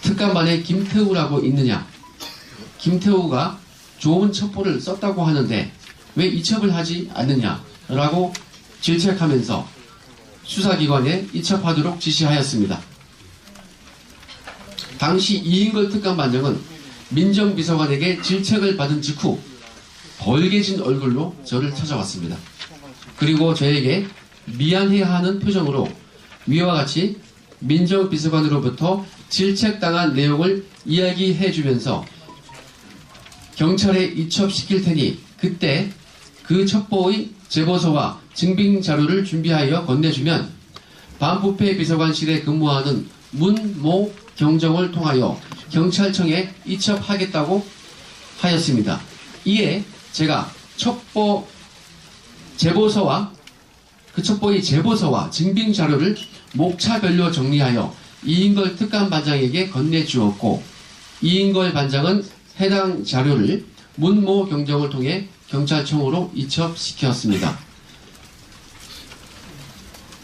특감반에 김태우라고 있느냐? 김태우가 좋은 첩보를 썼다고 하는데 왜 이첩을 하지 않느냐라고 질책하면서 수사기관에 이첩하도록 지시하였습니다. 당시 이인걸 특감반장은 민정비서관에게 질책을 받은 직후 벌개진 얼굴로 저를 찾아왔습니다. 그리고 저에게 미안해하는 표정으로 위와 같이 민정비서관으로부터 질책당한 내용을 이야기해주면서 경찰에 이첩시킬 테니 그때 그 첩보의 제보서와 증빙 자료를 준비하여 건네주면 반부패 비서관실에 근무하는 문모 경정을 통하여 경찰청에 이첩하겠다고 하였습니다. 이에 제가 첩보 제보서와 그 첩보의 제보서와 증빙 자료를 목차별로 정리하여 이인걸 특감반장에게 건네주었고 이인걸 반장은 해당 자료를 문모 경정을 통해 경찰청으로 이첩시켰습니다.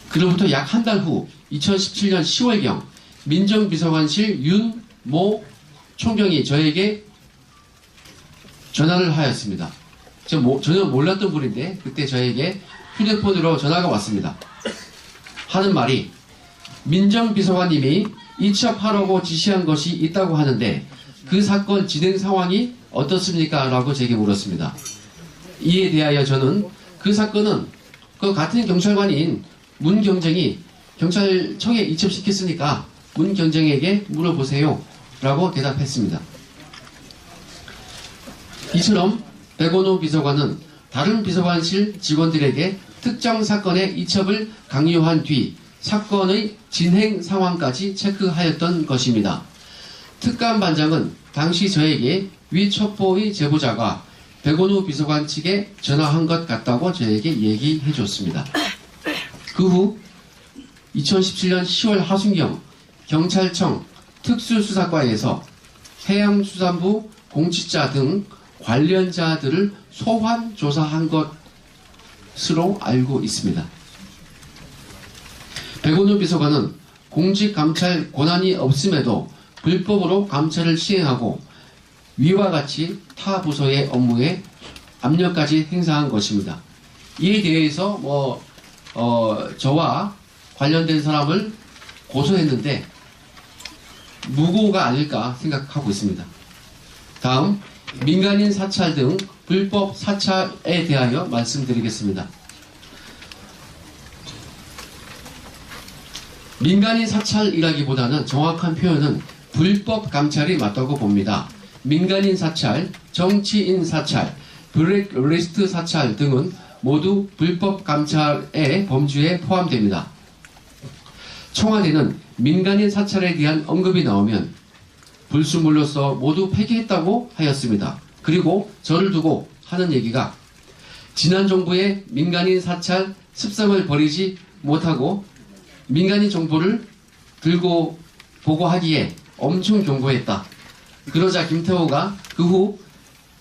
그로부터 약 한 달 후 2017년 10월경 민정비서관실 윤모 총경이 저에게 전화를 하였습니다. 전혀 몰랐던 분인데 그때 저에게 휴대폰으로 전화가 왔습니다. 하는 말이 민정비서관님이 이첩하라고 지시한 것이 있다고 하는데 그 사건 진행 상황이 어떻습니까? 라고 제게 물었습니다. 이에 대하여 저는 그 사건은 그 같은 경찰관인 문경정이 경찰청에 이첩시켰으니까 문경정에게 물어보세요. 라고 대답했습니다. 이처럼 백원호 비서관은 다른 비서관실 직원들에게 특정 사건의 이첩을 강요한 뒤 사건의 진행 상황까지 체크하였던 것입니다. 특감반장은 당시 저에게 위 첩보의 제보자가 백원호 비서관 측에 전화한 것 같다고 저에게 얘기해 줬습니다. 그 후 2017년 10월 하순경 경찰청 특수수사과에서 해양수산부 공직자 등 관련자들을 소환 조사한 것으로 알고 있습니다. 백원호 비서관은 공직감찰 권한이 없음에도 불법으로 감찰을 시행하고 위와 같이 타 부서의 업무에 압력까지 행사한 것입니다. 이에 대해서 저와 관련된 사람을 고소했는데 무고가 아닐까 생각하고 있습니다. 다음 민간인 사찰 등 불법 사찰에 대하여 말씀드리겠습니다. 민간인 사찰이라기보다는 정확한 표현은 불법 감찰이 맞다고 봅니다. 민간인 사찰, 정치인 사찰, 블랙리스트 사찰 등은 모두 불법 감찰의 범주에 포함됩니다. 청와대는 민간인 사찰에 대한 언급이 나오면 불순물로서 모두 폐기했다고 하였습니다. 그리고 저를 두고 하는 얘기가 지난 정부의 민간인 사찰 습성을 버리지 못하고 민간인 정보를 들고 보고하기에 엄청 경고했다. 그러자 김태호가 그 후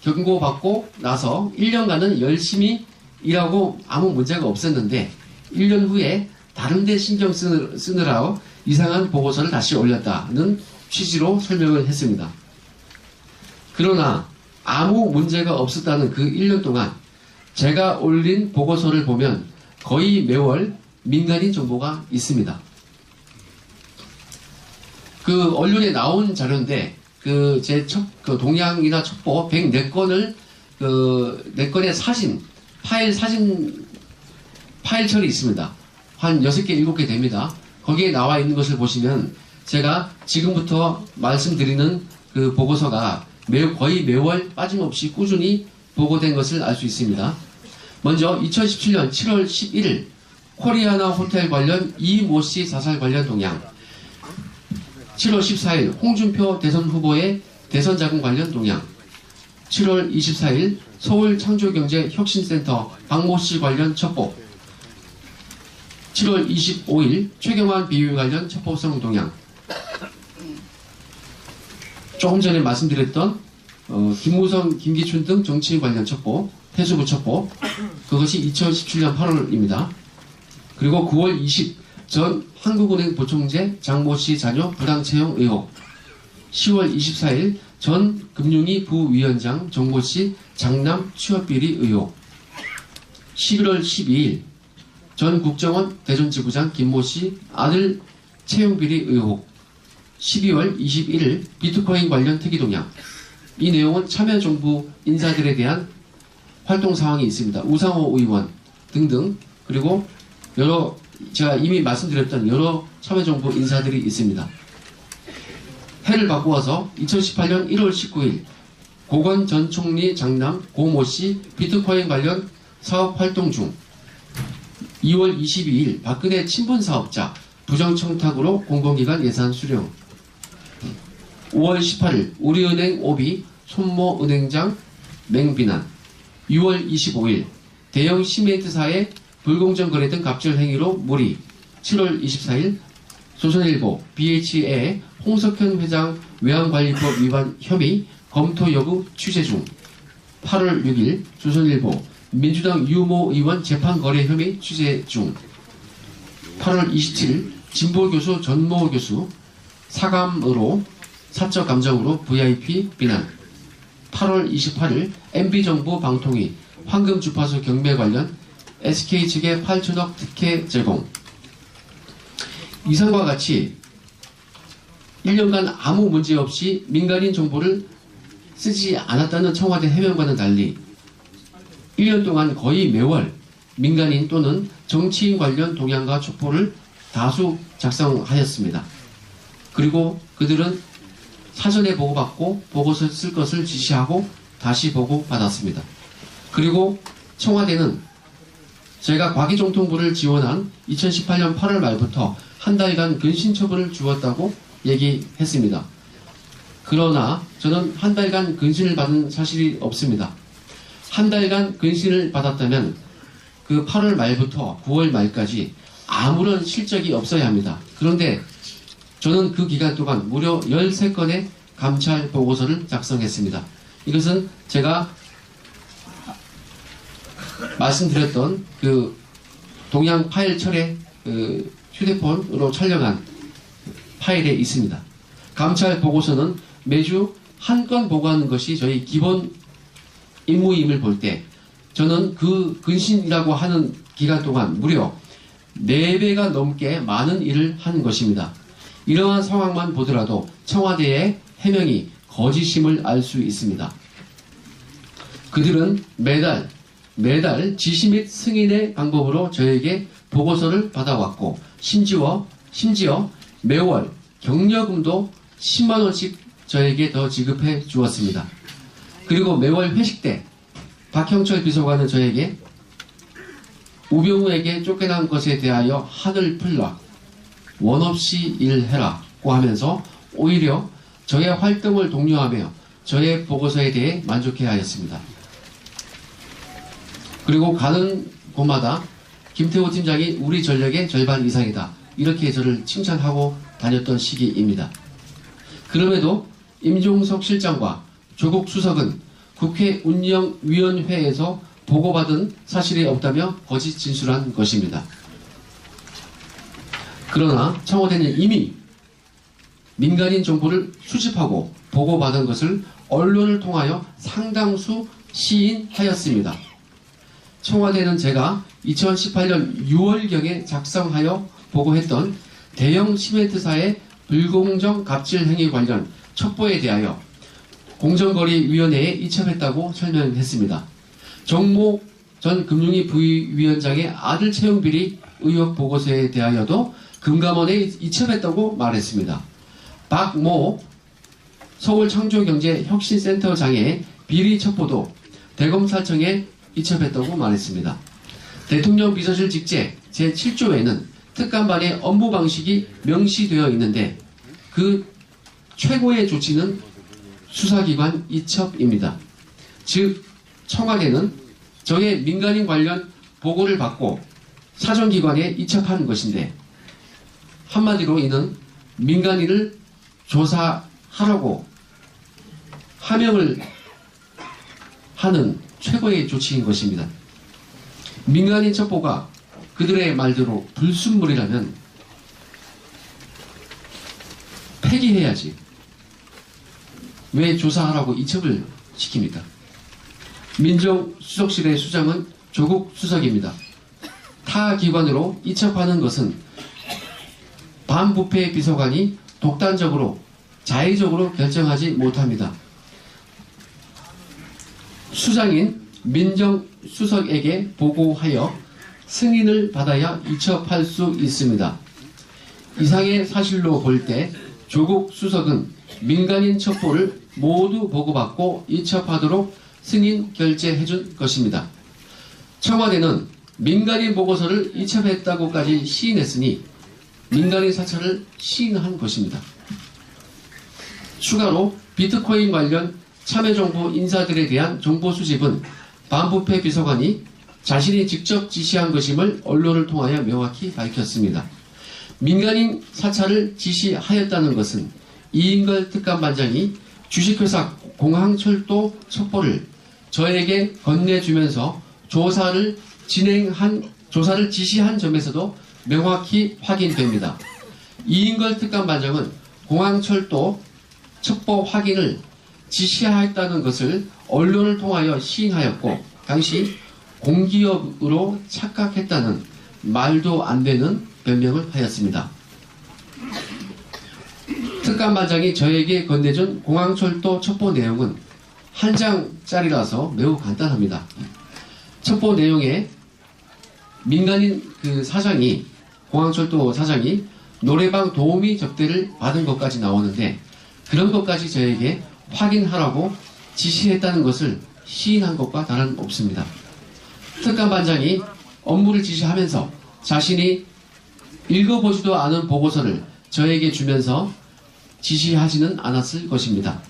경고받고 나서 1년간은 열심히 일하고 아무 문제가 없었는데 1년 후에 다른 데 신경 쓰느라 이상한 보고서를 다시 올렸다는 취지로 설명을 했습니다. 그러나 아무 문제가 없었다는 그 1년 동안 제가 올린 보고서를 보면 거의 매월 민간인 정보가 있습니다. 그 언론에 나온 자료인데 제 동향이나 첩보 104건을 4건의 사진 파일철이 있습니다. 한 6개, 7개 됩니다. 거기에 나와 있는 것을 보시면 제가 지금부터 말씀드리는 그 보고서가 거의 매월 빠짐없이 꾸준히 보고된 것을 알 수 있습니다. 먼저 2017년 7월 11일 코리아나 호텔 관련 이모 씨 자살 관련 동향, 7월 14일 홍준표 대선 후보의 대선 자금 관련 동향, 7월 24일 서울 창조경제혁신센터 박모 씨 관련 첩보, 7월 25일 최경환 비위 관련 첩보성 동향, 조금 전에 말씀드렸던 김무성, 김기춘 등 정치인 관련 첩보, 해수부 첩보, 그것이 2017년 8월입니다. 그리고 9월 20 전 한국은행 부총재 장모 씨 자녀 부당 채용 의혹, 10월 24일 전 금융위 부위원장 정모 씨 장남 취업비리 의혹, 11월 12일 전 국정원 대전지부장 김모 씨 아들 채용비리 의혹, 12월 21일 비트코인 관련 특이 동향. 이 내용은 참여정부 인사들에 대한 활동 사항이 있습니다. 우상호 의원 등등, 그리고 제가 이미 말씀드렸던 여러 참여정부 인사들이 있습니다. 해를 바꾸어서 2018년 1월 19일 고건 전 총리 장남 고모 씨 비트코인 관련 사업 활동 중, 2월 22일 박근혜 친분사업자 부정청탁으로 공공기관 예산 수령. 5월 18일 우리은행 오비 손모 은행장 맹비난. 6월 25일 대형 시멘트사의 불공정 거래 등 갑질 행위로 몰이. 7월 24일 조선일보 BHA 홍석현 회장 외환관리법 위반 혐의 검토 여부 취재 중. 8월 6일 조선일보 민주당 유모 의원 재판 거래 혐의 취재 중. 8월 27일 진보교수 전모 교수 사감으로 사적 감정으로 VIP 비난. 8월 28일 MB정부 방통위 황금주파수 경매 관련 SK 측의 8천억 특혜 제공. 이상과 같이 1년간 아무 문제 없이 민간인 정보를 쓰지 않았다는 청와대 해명과는 달리 1년 동안 거의 매월 민간인 또는 정치인 관련 동향과 촉보를 다수 작성하였습니다. 그리고 그들은 사전에 보고받고 보고서 쓸 것을 지시하고 다시 보고받았습니다. 그리고 청와대는 제가 과기정통부를 지원한 2018년 8월 말부터 한 달간 근신처분을 주었다고 얘기했습니다. 그러나 저는 한 달간 근신을 받은 사실이 없습니다. 한 달간 근신을 받았다면 그 8월 말부터 9월 말까지 아무런 실적이 없어야 합니다. 그런데 저는 그 기간 동안 무려 13건의 감찰 보고서를 작성했습니다. 이것은 제가 말씀드렸던 그 동양 파일 철의 휴대폰으로 촬영한 파일에 있습니다. 감찰 보고서는 매주 한 건 보고하는 것이 저희 기본 임무임을 볼 때 저는 그 근신이라고 하는 기간 동안 무려 4배가 넘게 많은 일을 한 것입니다. 이러한 상황만 보더라도 청와대의 해명이 거짓임을 알 수 있습니다. 그들은 매달 지시 및 승인의 방법으로 저에게 보고서를 받아왔고 심지어 매월 격려금도 10만원씩 저에게 더 지급해 주었습니다. 그리고 매월 회식 때 박형철 비서관은 저에게 우병우에게 쫓겨난 것에 대하여 한을 풀라, 원 없이 일해라고 하면서 오히려 저의 활동을 독려하며 저의 보고서에 대해 만족해 하였습니다. 그리고 가는 곳마다 김태호 팀장이 우리 전력의 절반 이상이다, 이렇게 저를 칭찬하고 다녔던 시기입니다. 그럼에도 임종석 실장과 조국 수석은 국회 운영위원회에서 보고받은 사실이 없다며 거짓 진술한 것입니다. 그러나 청와대는 이미 민간인 정보를 수집하고 보고받은 것을 언론을 통하여 상당수 시인하였습니다. 청와대는 제가 2018년 6월경에 작성하여 보고했던 대형 시멘트사의 불공정 갑질 행위 관련 첩보에 대하여 공정거래위원회에 이첩했다고 설명했습니다. 정모 전 금융위 부위원장의 아들 채용 비리 의혹 보고서에 대하여도 금감원에 이첩했다고 말했습니다. 박모 서울창조경제혁신센터장의 비리 첩보도 대검찰청에 이첩했다고 말했습니다. 대통령 비서실 직제 제7조에는 특감반의 업무 방식이 명시되어 있는데 그 최고의 조치는 수사기관 이첩입니다. 즉 청와대는 저의 민간인 관련 보고를 받고 사정기관에 이첩하는 것인데 한마디로 이는 민간인을 조사하라고 하명을 하는 최고의 조치인 것입니다. 민간인 첩보가 그들의 말대로 불순물이라면 폐기해야지 왜 조사하라고 이첩을 시킵니까? 민정수석실의 수장은 조국 수석입니다. 타 기관으로 이첩하는 것은 반부패 비서관이 독단적으로 자의적으로 결정하지 못합니다. 수장인 민정수석에게 보고하여 승인을 받아야 이첩할 수 있습니다. 이상의 사실로 볼 때 조국 수석은 민간인 첩보를 모두 보고받고 이첩하도록 승인 결재해준 것입니다. 청와대는 민간인 보고서를 이첩했다고까지 시인했으니 민간인 사찰을 시인한 것입니다. 추가로 비트코인 관련 참여정부 인사들에 대한 정보 수집은 반부패 비서관이 자신이 직접 지시한 것임을 언론을 통하여 명확히 밝혔습니다. 민간인 사찰을 지시하였다는 것은 이인걸 특감반장이 주식회사 공항철도 첩보를 저에게 건네주면서 조사를 지시한 점에서도 명확히 확인됩니다. 이인걸 특감반장은 공항철도 첩보 확인을 지시하였다는 것을 언론을 통하여 시인하였고 당시 공기업으로 착각했다는 말도 안 되는 변명을 하였습니다. 특감반장이 저에게 건네준 공항철도 첩보 내용은 한 장짜리라서 매우 간단합니다. 첩보 내용에 민간인 사장이 공항철도 사장이 노래방 도우미 접대를 받은 것까지 나오는데 그런 것까지 저에게 확인하라고 지시했다는 것을 시인한 것과 다름없습니다. 특감반장이 업무를 지시하면서 자신이 읽어보지도 않은 보고서를 저에게 주면서 지시하지는 않았을 것입니다.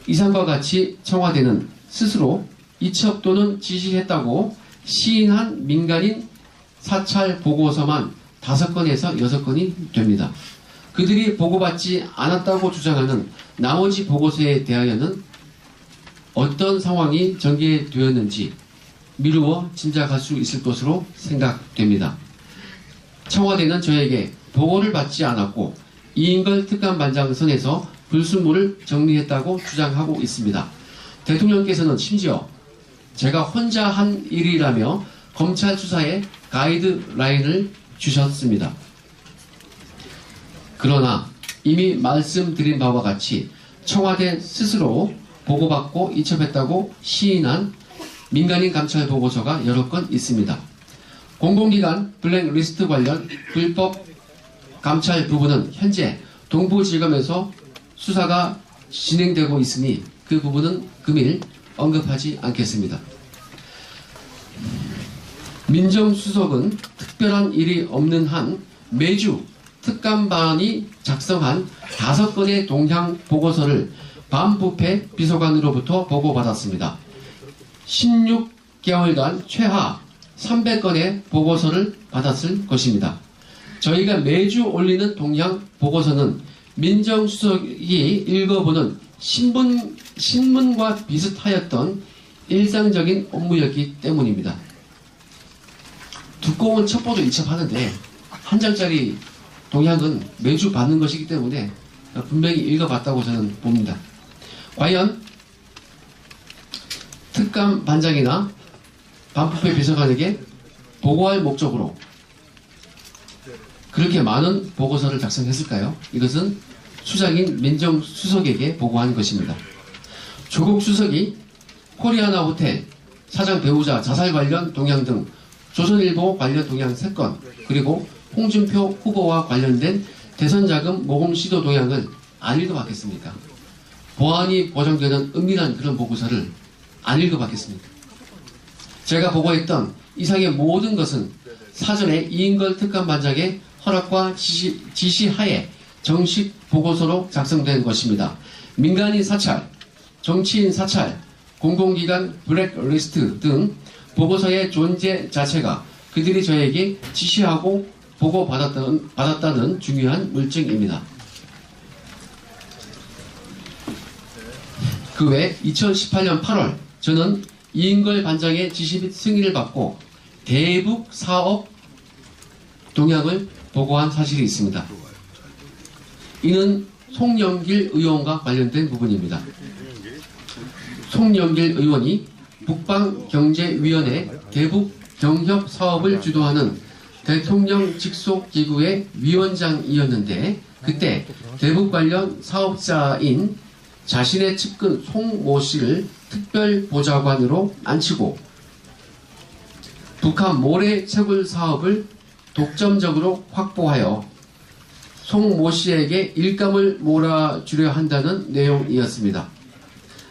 이상과 같이 청와대는 스스로 이첩 또는 지시했다고 시인한 민간인 사찰 보고서만 5건에서 6건이 됩니다. 그들이 보고받지 않았다고 주장하는 나머지 보고서에 대하여는 어떤 상황이 전개되었는지 미루어 짐작할 수 있을 것으로 생각됩니다. 청와대는 저에게 보고를 받지 않았고 이인걸 특감반장 선에서 불순물을 정리했다고 주장하고 있습니다. 대통령께서는 심지어 제가 혼자 한 일이라며 검찰 수사에 가이드라인을 주셨습니다. 그러나 이미 말씀드린 바와 같이 청와대 스스로 보고받고 이첩했다고 시인한 민간인 감찰 보고서가 여러 건 있습니다. 공공기관 블랙리스트 관련 불법 감찰 부분은 현재 동부지검에서 수사가 진행되고 있으니 그 부분은 금일 언급하지 않겠습니다. 민정수석은 특별한 일이 없는 한 매주 특감반이 작성한 5건의 동향 보고서를 반부패 비서관으로부터 보고받았습니다. 16개월간 최하 300건의 보고서를 받았을 것입니다. 저희가 매주 올리는 동향 보고서는 민정수석이 읽어보는 신문과 비슷하였던 일상적인 업무였기 때문입니다. 두꺼운 첩보도 이첩하는데 한 장짜리 동향은 매주 받는 것이기 때문에 분명히 읽어봤다고 저는 봅니다. 과연 특감 반장이나 반부패 비서관에게 보고할 목적으로 그렇게 많은 보고서를 작성했을까요? 이것은 수장인 민정수석에게 보고한 것입니다. 조국 수석이 코리아나 호텔 사장 배우자 자살 관련 동향 등 조선일보 관련 동향 3건 그리고 홍준표 후보와 관련된 대선자금 모금 시도 동향을 안 읽어봤겠습니까? 보안이 보장되는 은밀한 그런 보고서를 안 읽어봤겠습니까? 제가 보고했던 이상의 모든 것은 사전에 이인걸 특감반장의 허락과 지시하에 정식 보고서로 작성된 것입니다. 민간인 사찰, 정치인 사찰, 공공기관 블랙리스트 등 보고서의 존재 자체가 그들이 저에게 지시하고 보고받았다는 중요한 물증입니다. 그 외 2018년 8월 저는 이인걸 반장의 지시 및 승인을 받고 대북 사업 동향을 보고한 사실이 있습니다. 이는 송영길 의원과 관련된 부분입니다. 송영길 의원이 북방경제위원회 대북 경협 사업을 주도하는 대통령 직속 기구의 위원장이었는데 그때 대북 관련 사업자인 자신의 측근 송모 씨를 특별보좌관으로 앉히고 북한 모래 채굴 사업을 독점적으로 확보하여 송모 씨에게 일감을 몰아주려 한다는 내용이었습니다.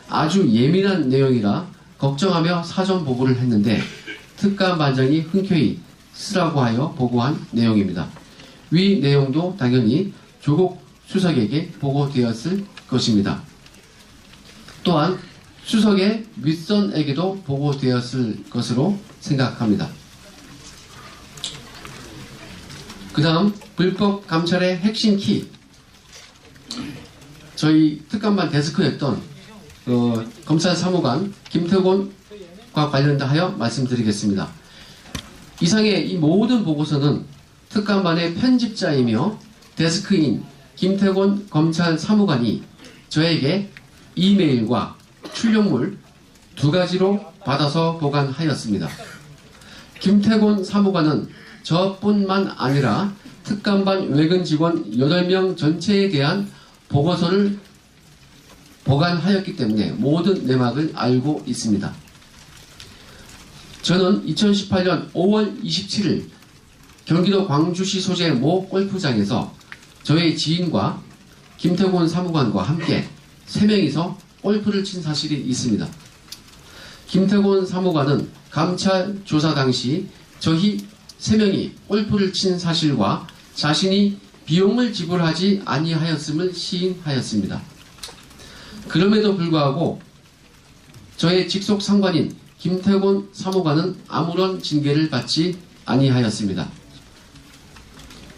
아주 예민한 내용이라 걱정하며 사전 보고를 했는데 특감반장이 흔쾌히 쓰라고 하여 보고한 내용입니다. 위 내용도 당연히 조국 수석에게 보고되었을 것입니다. 또한 수석의 윗선에게도 보고되었을 것으로 생각합니다. 그 다음 불법 감찰의 핵심 키, 저희 특감반 데스크였던 검찰사무관 김태곤과 관련하여 말씀드리겠습니다. 이상의 이 모든 보고서는 특감반의 편집자이며 데스크인 김태곤 검찰사무관이 저에게 이메일과 출력물 2가지로 받아서 보관하였습니다. 김태곤 사무관은 저뿐만 아니라 특감반 외근 직원 8명 전체에 대한 보고서를 보관하였기 때문에 모든 내막을 알고 있습니다. 저는 2018년 5월 27일 경기도 광주시 소재 모 골프장에서 저의 지인과 김태곤 사무관과 함께 3명이서 골프를 친 사실이 있습니다. 김태곤 사무관은 감찰 조사 당시 저희 3명이 골프를 친 사실과 자신이 비용을 지불하지 아니하였음을 시인하였습니다. 그럼에도 불구하고 저의 직속 상관인 김태곤 사무관은 아무런 징계를 받지 아니하였습니다.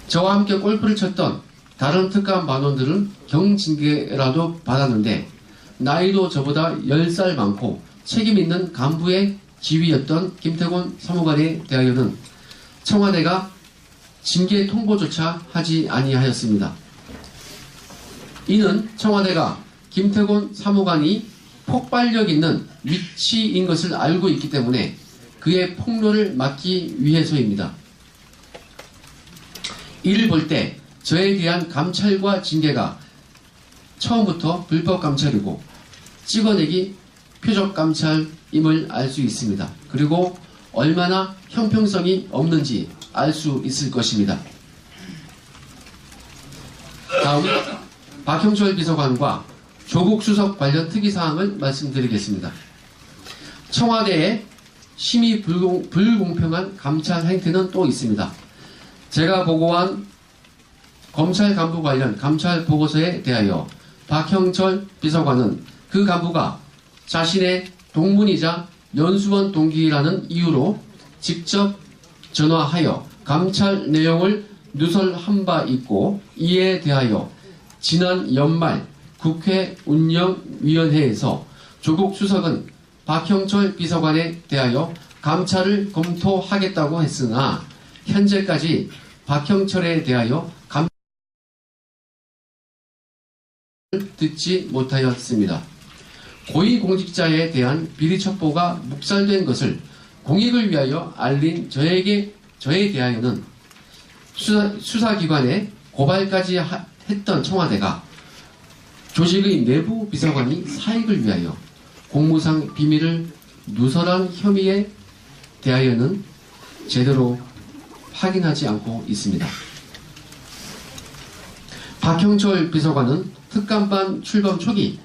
저와 함께 골프를 쳤던 다른 특감 반원들은 경징계라도 받았는데 나이도 저보다 10살 많고 책임있는 간부의 지위였던 김태곤 사무관에 대하여는 청와대가 징계 통보조차 하지 아니하였습니다. 이는 청와대가 김태곤 사무관이 폭발력 있는 위치인 것을 알고 있기 때문에 그의 폭로를 막기 위해서입니다. 이를 볼 때 저에 대한 감찰과 징계가 처음부터 불법 감찰이고 찍어내기 표적 감찰임을 알 수 있습니다. 그리고 얼마나 형평성이 없는지 알 수 있을 것입니다. 다음 박형철 비서관과 조국 수석 관련 특이사항을 말씀드리겠습니다. 청와대의 심히 불공평한 감찰 행태는 또 있습니다. 제가 보고한 검찰 간부 관련 감찰 보고서에 대하여 박형철 비서관은 그 간부가 자신의 동문이자 연수원 동기라는 이유로 직접 전화하여 감찰 내용을 누설한 바 있고, 이에 대하여 지난 연말 국회 운영위원회에서 조국 수석은 박형철 비서관에 대하여 감찰을 검토하겠다고 했으나 현재까지 박형철에 대하여 감찰을 듣지 못하였습니다. 고위공직자에 대한 비리 첩보가 묵살된 것을 공익을 위하여 알린 저에 대하여는 수사기관에 고발까지 했던 청와대가 조직의 내부 비서관이 사익을 위하여 공무상 비밀을 누설한 혐의에 대하여는 제대로 확인하지 않고 있습니다. 박형철 비서관은 특감반 출범 초기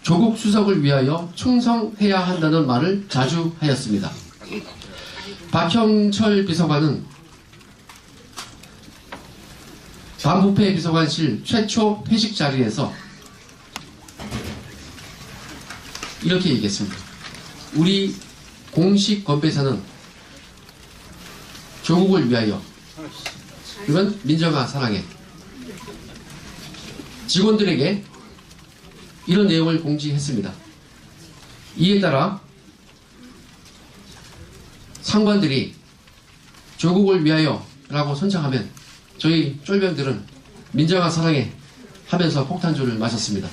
조국 수석을 위하여 충성해야 한다는 말을 자주 하였습니다. 박형철 비서관은 반부패 비서관실 최초 회식 자리에서 이렇게 얘기했습니다. 우리 공식 건배사는 조국을 위하여, 이건 민정아 사랑해. 직원들에게 이런 내용을 공지했습니다. 이에 따라 상관들이 조국을 위하여 라고 선창하면 저희 쫄병들은 민정아 사랑해 하면서 폭탄주를 마셨습니다.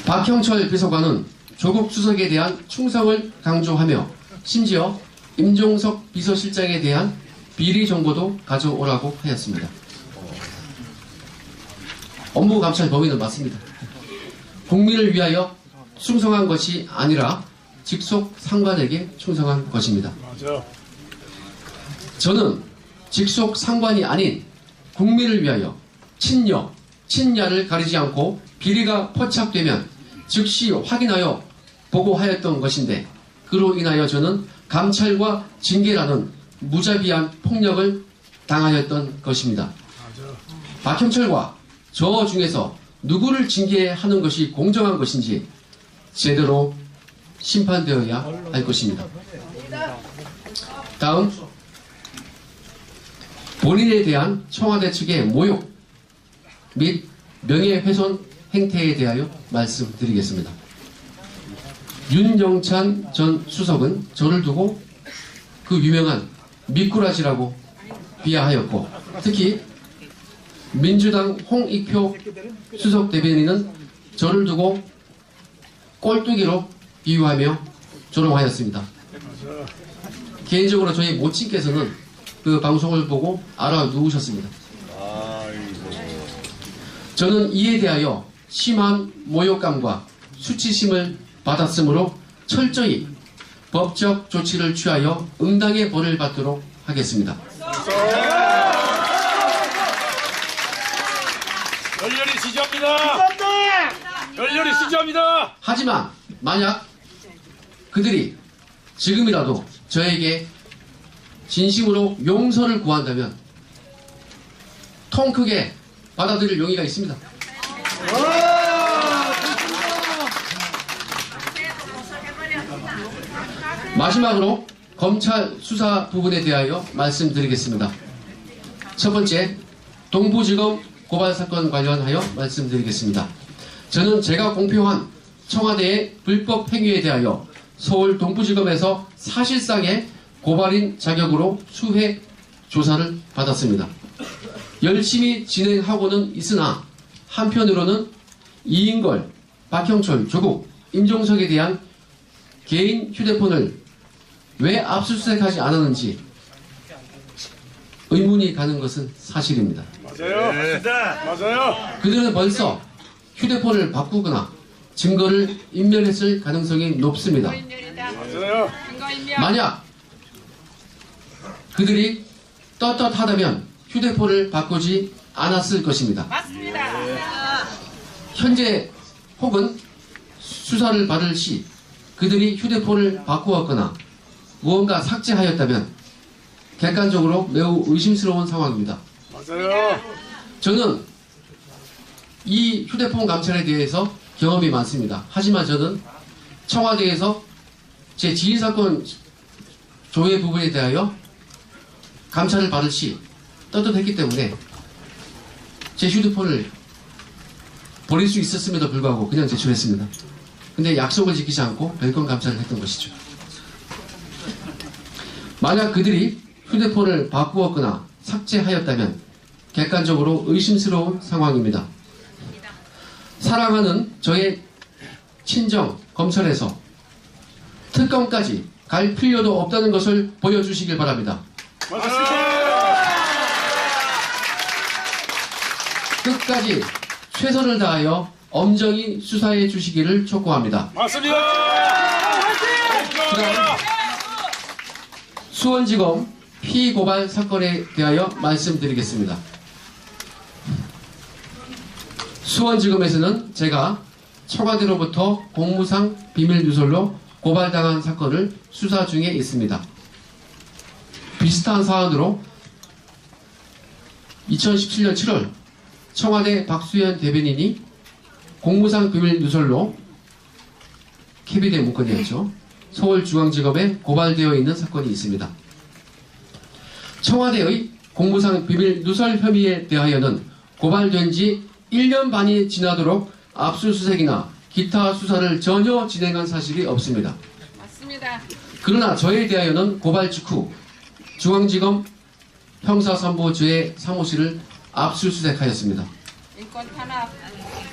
박형철 비서관은 조국 수석에 대한 충성을 강조하며 심지어 임종석 비서실장에 대한 비리 정보도 가져오라고 하였습니다. 업무 감찰 범위는 맞습니다. 국민을 위하여 충성한 것이 아니라 직속 상관에게 충성한 것입니다. 저는 직속 상관이 아닌 국민을 위하여 친여, 친야를 가리지 않고 비리가 포착되면 즉시 확인하여 보고하였던 것인데 그로 인하여 저는 감찰과 징계라는 무자비한 폭력을 당하였던 것입니다. 박형철과 저 중에서 누구를 징계하는 것이 공정한 것인지 제대로 심판되어야 할 것입니다. 다음, 본인에 대한 청와대 측의 모욕 및 명예훼손 행태에 대하여 말씀드리겠습니다. 윤영찬 전 수석은 저를 두고 그 유명한 미꾸라지라고 비하하였고, 특히 민주당 홍익표 수석 대변인은 저를 두고 꼴뚜기로 비유하며 조롱하였습니다. 개인적으로 저희 모친께서는 그 방송을 보고 알아누우셨습니다. 저는 이에 대하여 심한 모욕감과 수치심을 받았으므로 철저히 법적 조치를 취하여 응당의 벌을 받도록 하겠습니다. 열렬히 지지합니다. 열렬히 지지합니다. 하지만 만약 그들이 지금이라도 저에게 진심으로 용서를 구한다면 통 크게 받아들일 용의가 있습니다. 마지막으로 검찰 수사 부분에 대하여 말씀드리겠습니다. 첫 번째, 동부지검 고발 사건 관련하여 말씀드리겠습니다. 저는 제가 공표한 청와대의 불법 행위에 대하여 서울 동부지검에서 사실상의 고발인 자격으로 수회 조사를 받았습니다. 열심히 진행하고는 있으나 한편으로는 이인걸, 박형철, 조국, 임종석에 대한 개인 휴대폰을 왜 압수수색하지 않았는지 의문이 가는 것은 사실입니다. 맞아요. 맞아요. 그들은 벌써 휴대폰을 바꾸거나 증거를 인멸했을 가능성이 높습니다. 맞아요. 만약 그들이 떳떳하다면 휴대폰을 바꾸지 않았을 것입니다. 맞습니다. 현재 혹은 수사를 받을 시 그들이 휴대폰을 바꾸었거나 무언가 삭제하였다면 객관적으로 매우 의심스러운 상황입니다. 맞아요. 저는 이 휴대폰 감찰에 대해서 경험이 많습니다. 하지만 저는 청와대에서 제 지휘사건 조회 부분에 대하여 감찰을 받을 시 떳떳했기 때문에 제 휴대폰을 버릴 수 있었음에도 불구하고 그냥 제출했습니다. 근데 약속을 지키지 않고 별건 감찰을 했던 것이죠. 만약 그들이 휴대폰을 바꾸었거나 삭제하였다면 객관적으로 의심스러운 상황입니다. 사랑하는 저의 친정 검찰에서 특검까지 갈 필요도 없다는 것을 보여주시길 바랍니다. 끝까지 최선을 다하여 엄정히 수사해 주시기를 촉구합니다. 맞습니다. 그다음 수원지검 피고발 사건에 대하여 말씀드리겠습니다. 수원지검에서는 제가 청와대로부터 공무상 비밀 누설로 고발당한 사건을 수사 중에 있습니다. 비슷한 사안으로 2017년 7월 청와대 박수현 대변인이 공무상 비밀 누설로 캐비대 문건이었죠. 서울중앙지검에 고발되어 있는 사건이 있습니다. 청와대의 공무상 비밀 누설 혐의에 대하여는 고발된 지 1년 반이 지나도록 압수수색이나 기타 수사를 전혀 진행한 사실이 없습니다. 맞습니다. 그러나 저에 대하여는 고발 직후 중앙지검 형사3부 제 사무실을 압수수색하였습니다. 인권 탄압.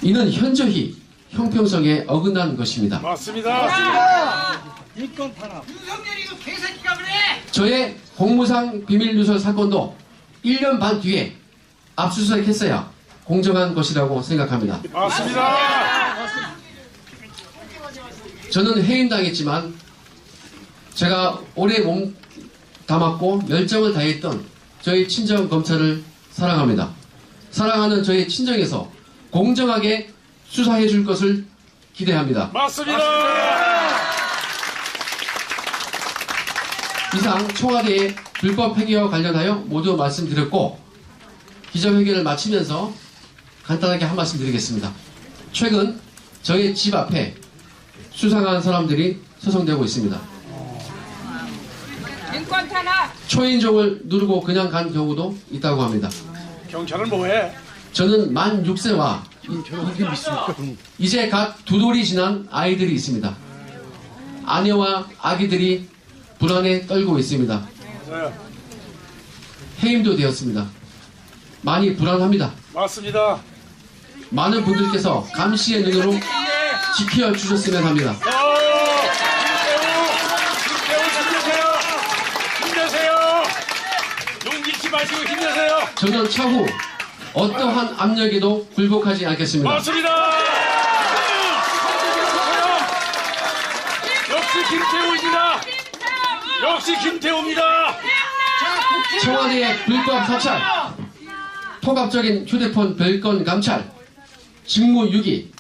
이는 현저히 형평성에 어긋난 것입니다. 맞습니다. 윤석열이 이거 개새끼가 그래. 저의 공무상 비밀 누설 사건도 1년 반 뒤에 압수수색했어야 공정한 것이라고 생각합니다. 맞습니다. 저는 해임당했지만 제가 오래 몸 담았고 열정을 다했던 저희 친정 검찰을 사랑합니다. 사랑하는 저희 친정에서 공정하게 수사해 줄 것을 기대합니다. 맞습니다. 이상 청와대의 불법 행위와 관련하여 모두 말씀드렸고 기자회견을 마치면서 간단하게 한 말씀 드리겠습니다. 최근 저희 집 앞에 수상한 사람들이 소송되고 있습니다. 인권 탄압. 초인종을 누르고 그냥 간 경우도 있다고 합니다. 경찰은 뭐해? 저는 만 6세와 이제 갓 2돌이 지난 아이들이 있습니다. 아내와 아기들이 불안에 떨고 있습니다. 맞아요. 해임도 되었습니다. 많이 불안합니다. 맞습니다. 많은 분들께서 감시의 눈으로 지켜주셨으면 합니다. 힘내세요. 힘내세요. 용기 잃지 마시고 힘내세요. 저는 차후 어떠한 압력에도 굴복하지 않겠습니다. 맞습니다. 역시 김태우입니다. 역시 김태우입니다. 청와대의 불법 사찰, 포괄적인 휴대폰 별건 감찰, 직무유기,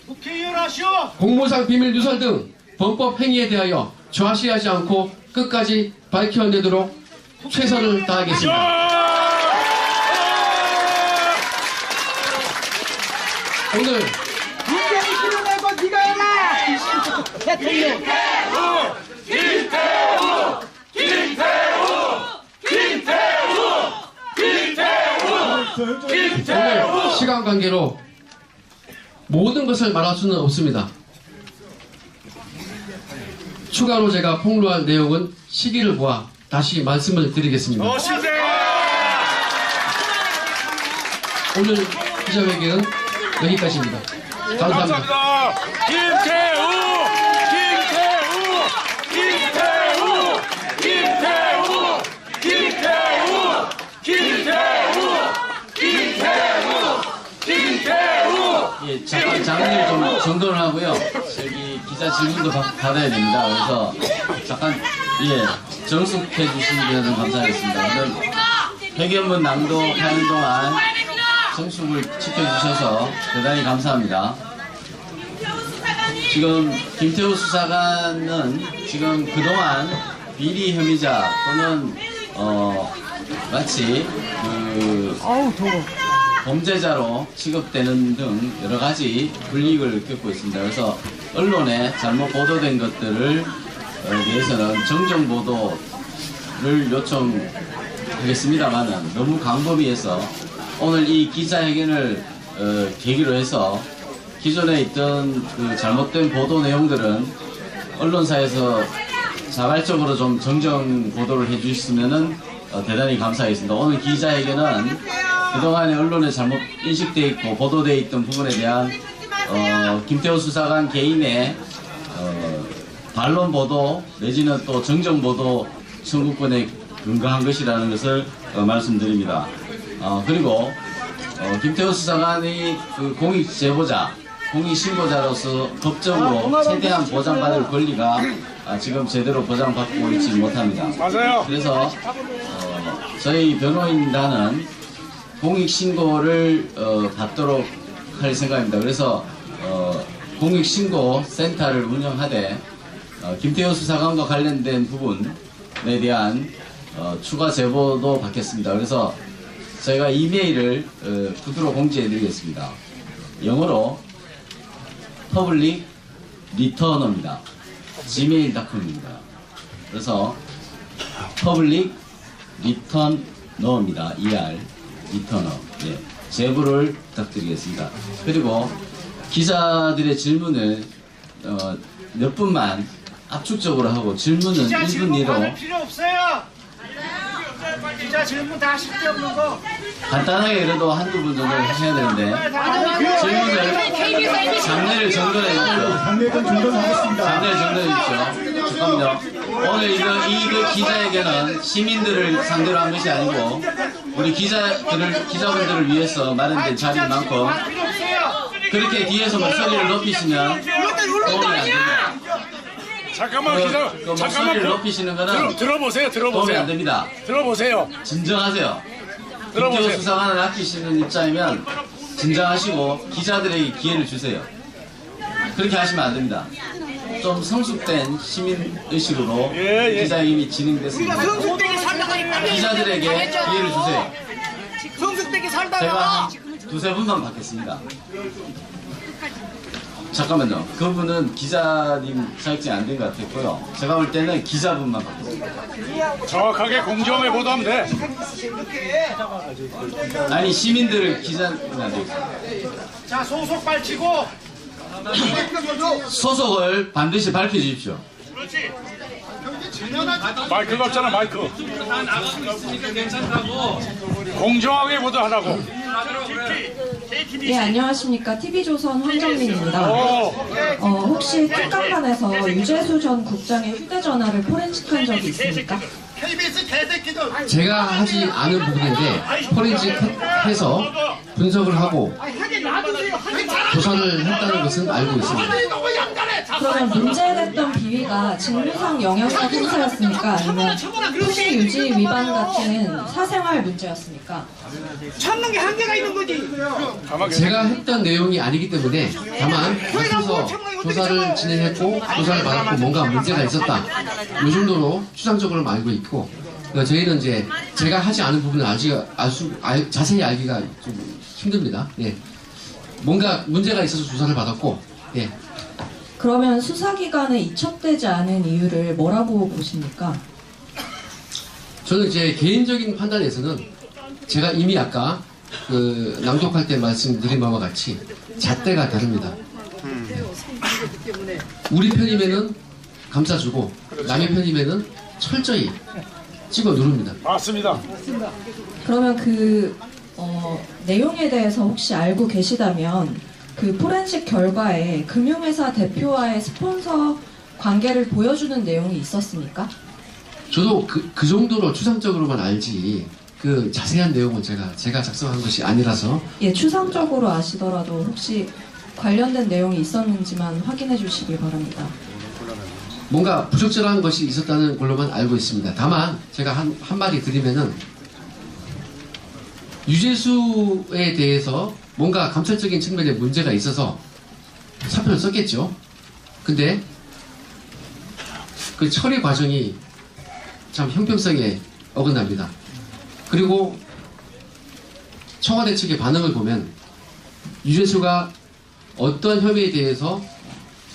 국회의원 하시오. 공무상 비밀 누설 등 범법 행위에 대하여 좌시하지 않고 끝까지 밝혀내도록 최선을 다하겠습니다. 오늘 문재인 실어내고 네가 해라. 대통령. 오늘 시간 관계로 모든 것을 말할 수는 없습니다. 추가로 제가 폭로할 내용은 시기를 보아 다시 말씀을 드리겠습니다. 오늘 기자회견은 여기까지입니다. 감사합니다. 감사합니다. 김태우! 예, 잠깐 장례를 좀 정돈을 하고요. 저기 기자 질문도 받아야 됩니다. 그래서 잠깐 정숙해 주시면 감사하겠습니다. 오늘 회견문 낭독하는 동안 정숙을 지켜주셔서 대단히 감사합니다. 지금 김태우 수사관은 지금 그동안 비리 혐의자 또는 마치 범죄자로 취급되는 등 여러 가지 불이익을 겪고 있습니다. 그래서 언론에 잘못 보도된 것들을 대해서는 정정 보도를 요청하겠습니다만은 너무 광범위해서 오늘 이 기자회견을 계기로 해서 기존에 있던 그 잘못된 보도 내용들은 언론사에서 자발적으로 좀 정정 보도를 해주셨으면은 대단히 감사하겠습니다. 오늘 기자회견은 그동안에 언론에 잘못 인식되어 있고 보도되어 있던 부분에 대한 김태우 수사관 개인의 반론 보도 내지는 또 정정 보도 청구권에 근거한 것이라는 것을 말씀드립니다. 그리고 김태우 수사관이 그 공익 제보자, 공익 신고자로서 법적으로 최대한 보장받을 권리가 지금 제대로 보장받고 있지 못합니다. 맞아요. 그래서 저희 변호인단은 공익 신고를 받도록 할 생각입니다. 그래서 공익 신고 센터를 운영하되 김태우 수사관과 관련된 부분에 대한 추가 제보도 받겠습니다. 그래서 저희가 이메일을 구두로 공지해드리겠습니다. 영어로 public returner입니다. gmail.com입니다. 그래서 public returner입니다. 리터너. 예, 제보를 부탁드리겠습니다. 그리고 기자들의 질문을 몇 분만 압축적으로 하고 질문은 1분 내로 필요 없어요. 기자 질문 다 하실 게 없는 거. 간단하게 그래도 한두 분 정도 하셔야 되는데 질문을 장례를 정돈해 주십시오. 장례금 정돈하겠습니다. 장례를 정돈해 주십시오. 잠깐만요. 오늘 이거 기자회견은 시민들을 상대로 한 것이 아니고 우리 기자분들을 위해서 마련된 자리인 만큼 그렇게 뒤에서 목소리를 높이시면 도움이 안 됩니다. 잠깐만 목소리를 높이시는 거는 들어보세요. 도움이 안 됩니다. 들어보세요. 진정하세요. 김태우 수사관을 아끼시는 입장이면 진정하시고 기자들에게 기회를 주세요. 그렇게 하시면 안 됩니다. 좀 성숙된 시민의식으로 기자회견이 진행됐습니다. 기자들에게 기회를 주세요. 성숙되게 살다가 제가 두세 분만 받겠습니다. 잠깐만요. 그분은 기자님 자격증이 안 된 것 같았고요. 제가 볼 때는 기자분만 받겠습니다. 정확하게 공정하게 보도하면 돼. 아니 시민들을 기자는 안 되겠습니다. 자, 소속 밝히고. 소속을 반드시 밝혀주십시오. 마이크가 없잖아, 마이크. 공정하게 보도하라고. 네, 안녕하십니까. TV조선 황정민입니다. 혹시 특감반에서 유재수 전 국장의 휴대전화를 포렌식한 적이 있습니까? KBS 개새끼들. 제가 하지 않은 부분인데 포렌식해서 분석을 하고 조사를 했다는 것은 알고 있습니다. 그러면 문제됐던 비위가 직무상 영향력 행사였습니까? 아니면 표시 유지 위반 같은 사생활 문제였습니까? 참는 게 한계가 있는 거지. 제가 했던 내용이 아니기 때문에 다만 거기서 조사를 진행했고 조사를 받았고 뭔가 문제가 있었다. 이 정도로 추상적으로 알고 있고 그러니까 저희는 이제 제가 하지 않은 부분을 자세히 알기가 좀 힘듭니다. 예. 뭔가 문제가 있어서 조사를 받았고 예. 그러면 수사기관에 이첩되지 않은 이유를 뭐라고 보십니까? 저는 이제 개인적인 판단에서는 제가 이미 아까 낭독할 때 말씀드린 바와 같이 잣대가 다릅니다. 우리 편이면은 감싸주고 남의 편이면은 철저히 찍어 누릅니다. 맞습니다. 그러면 내용에 대해서 혹시 알고 계시다면 그 포렌식 결과에 금융회사 대표와의 스폰서 관계를 보여주는 내용이 있었습니까? 저도 그 정도로 추상적으로만 알지 그 자세한 내용은 제가 작성한 것이 아니라서 예, 추상적으로 아시더라도 혹시 관련된 내용이 있었는지만 확인해 주시기 바랍니다. 뭔가 부적절한 것이 있었다는 걸로만 알고 있습니다. 다만 제가 한마디 드리면은 유재수에 대해서 뭔가 감찰적인 측면에 문제가 있어서 사표를 썼겠죠. 근데 그 처리 과정이 참 형평성에 어긋납니다. 그리고 청와대 측의 반응을 보면 유재수가 어떤 혐의에 대해서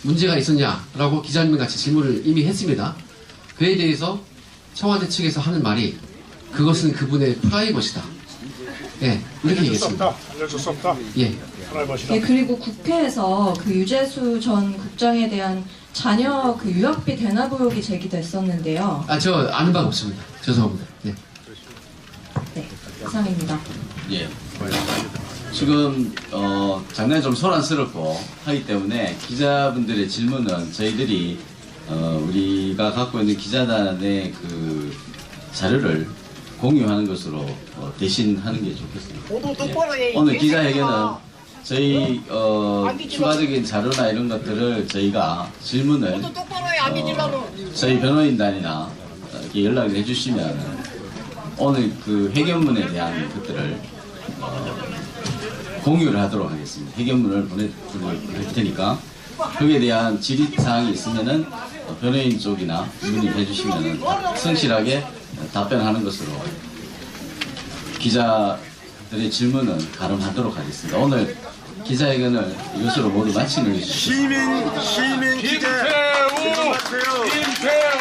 문제가 있었냐라고 기자님 같이 질문을 이미 했습니다. 그에 대해서 청와대 측에서 하는 말이 그것은 그분의 프라이버시다. 예, 이렇게 얘기했습니다. 알려줄 수 없다. 예. 예, 그리고 국회에서 그 유재수 전 국장에 대한 자녀 그 유학비 대납 의혹이 제기됐었는데요. 저 아는 바가 없습니다. 죄송합니다. 예. 네, 이상입니다. 예. 지금 장난이 좀 소란스럽고 하기 때문에 기자분들의 질문은 저희들이 우리가 갖고 있는 기자단의 그 자료를 공유하는 것으로 대신 하는 게 좋겠습니다. 예. 오늘 기자회견은 저희 추가적인 자료나 이런 것들을 저희가 질문을 저희 변호인단이나 이렇게 연락을 해주시면 오늘 그 회견문에 대한 것들을 공유를 하도록 하겠습니다. 회견문을 보내드릴 테니까 거기에 대한 질의사항이 있으면은 변호인 쪽이나 문의해 주시면은 성실하게 답변하는 것으로 기자들의 질문은 가름하도록 하겠습니다. 오늘 기자회견을 이것으로 모두 마치는 것이 시민 기자. 김태우!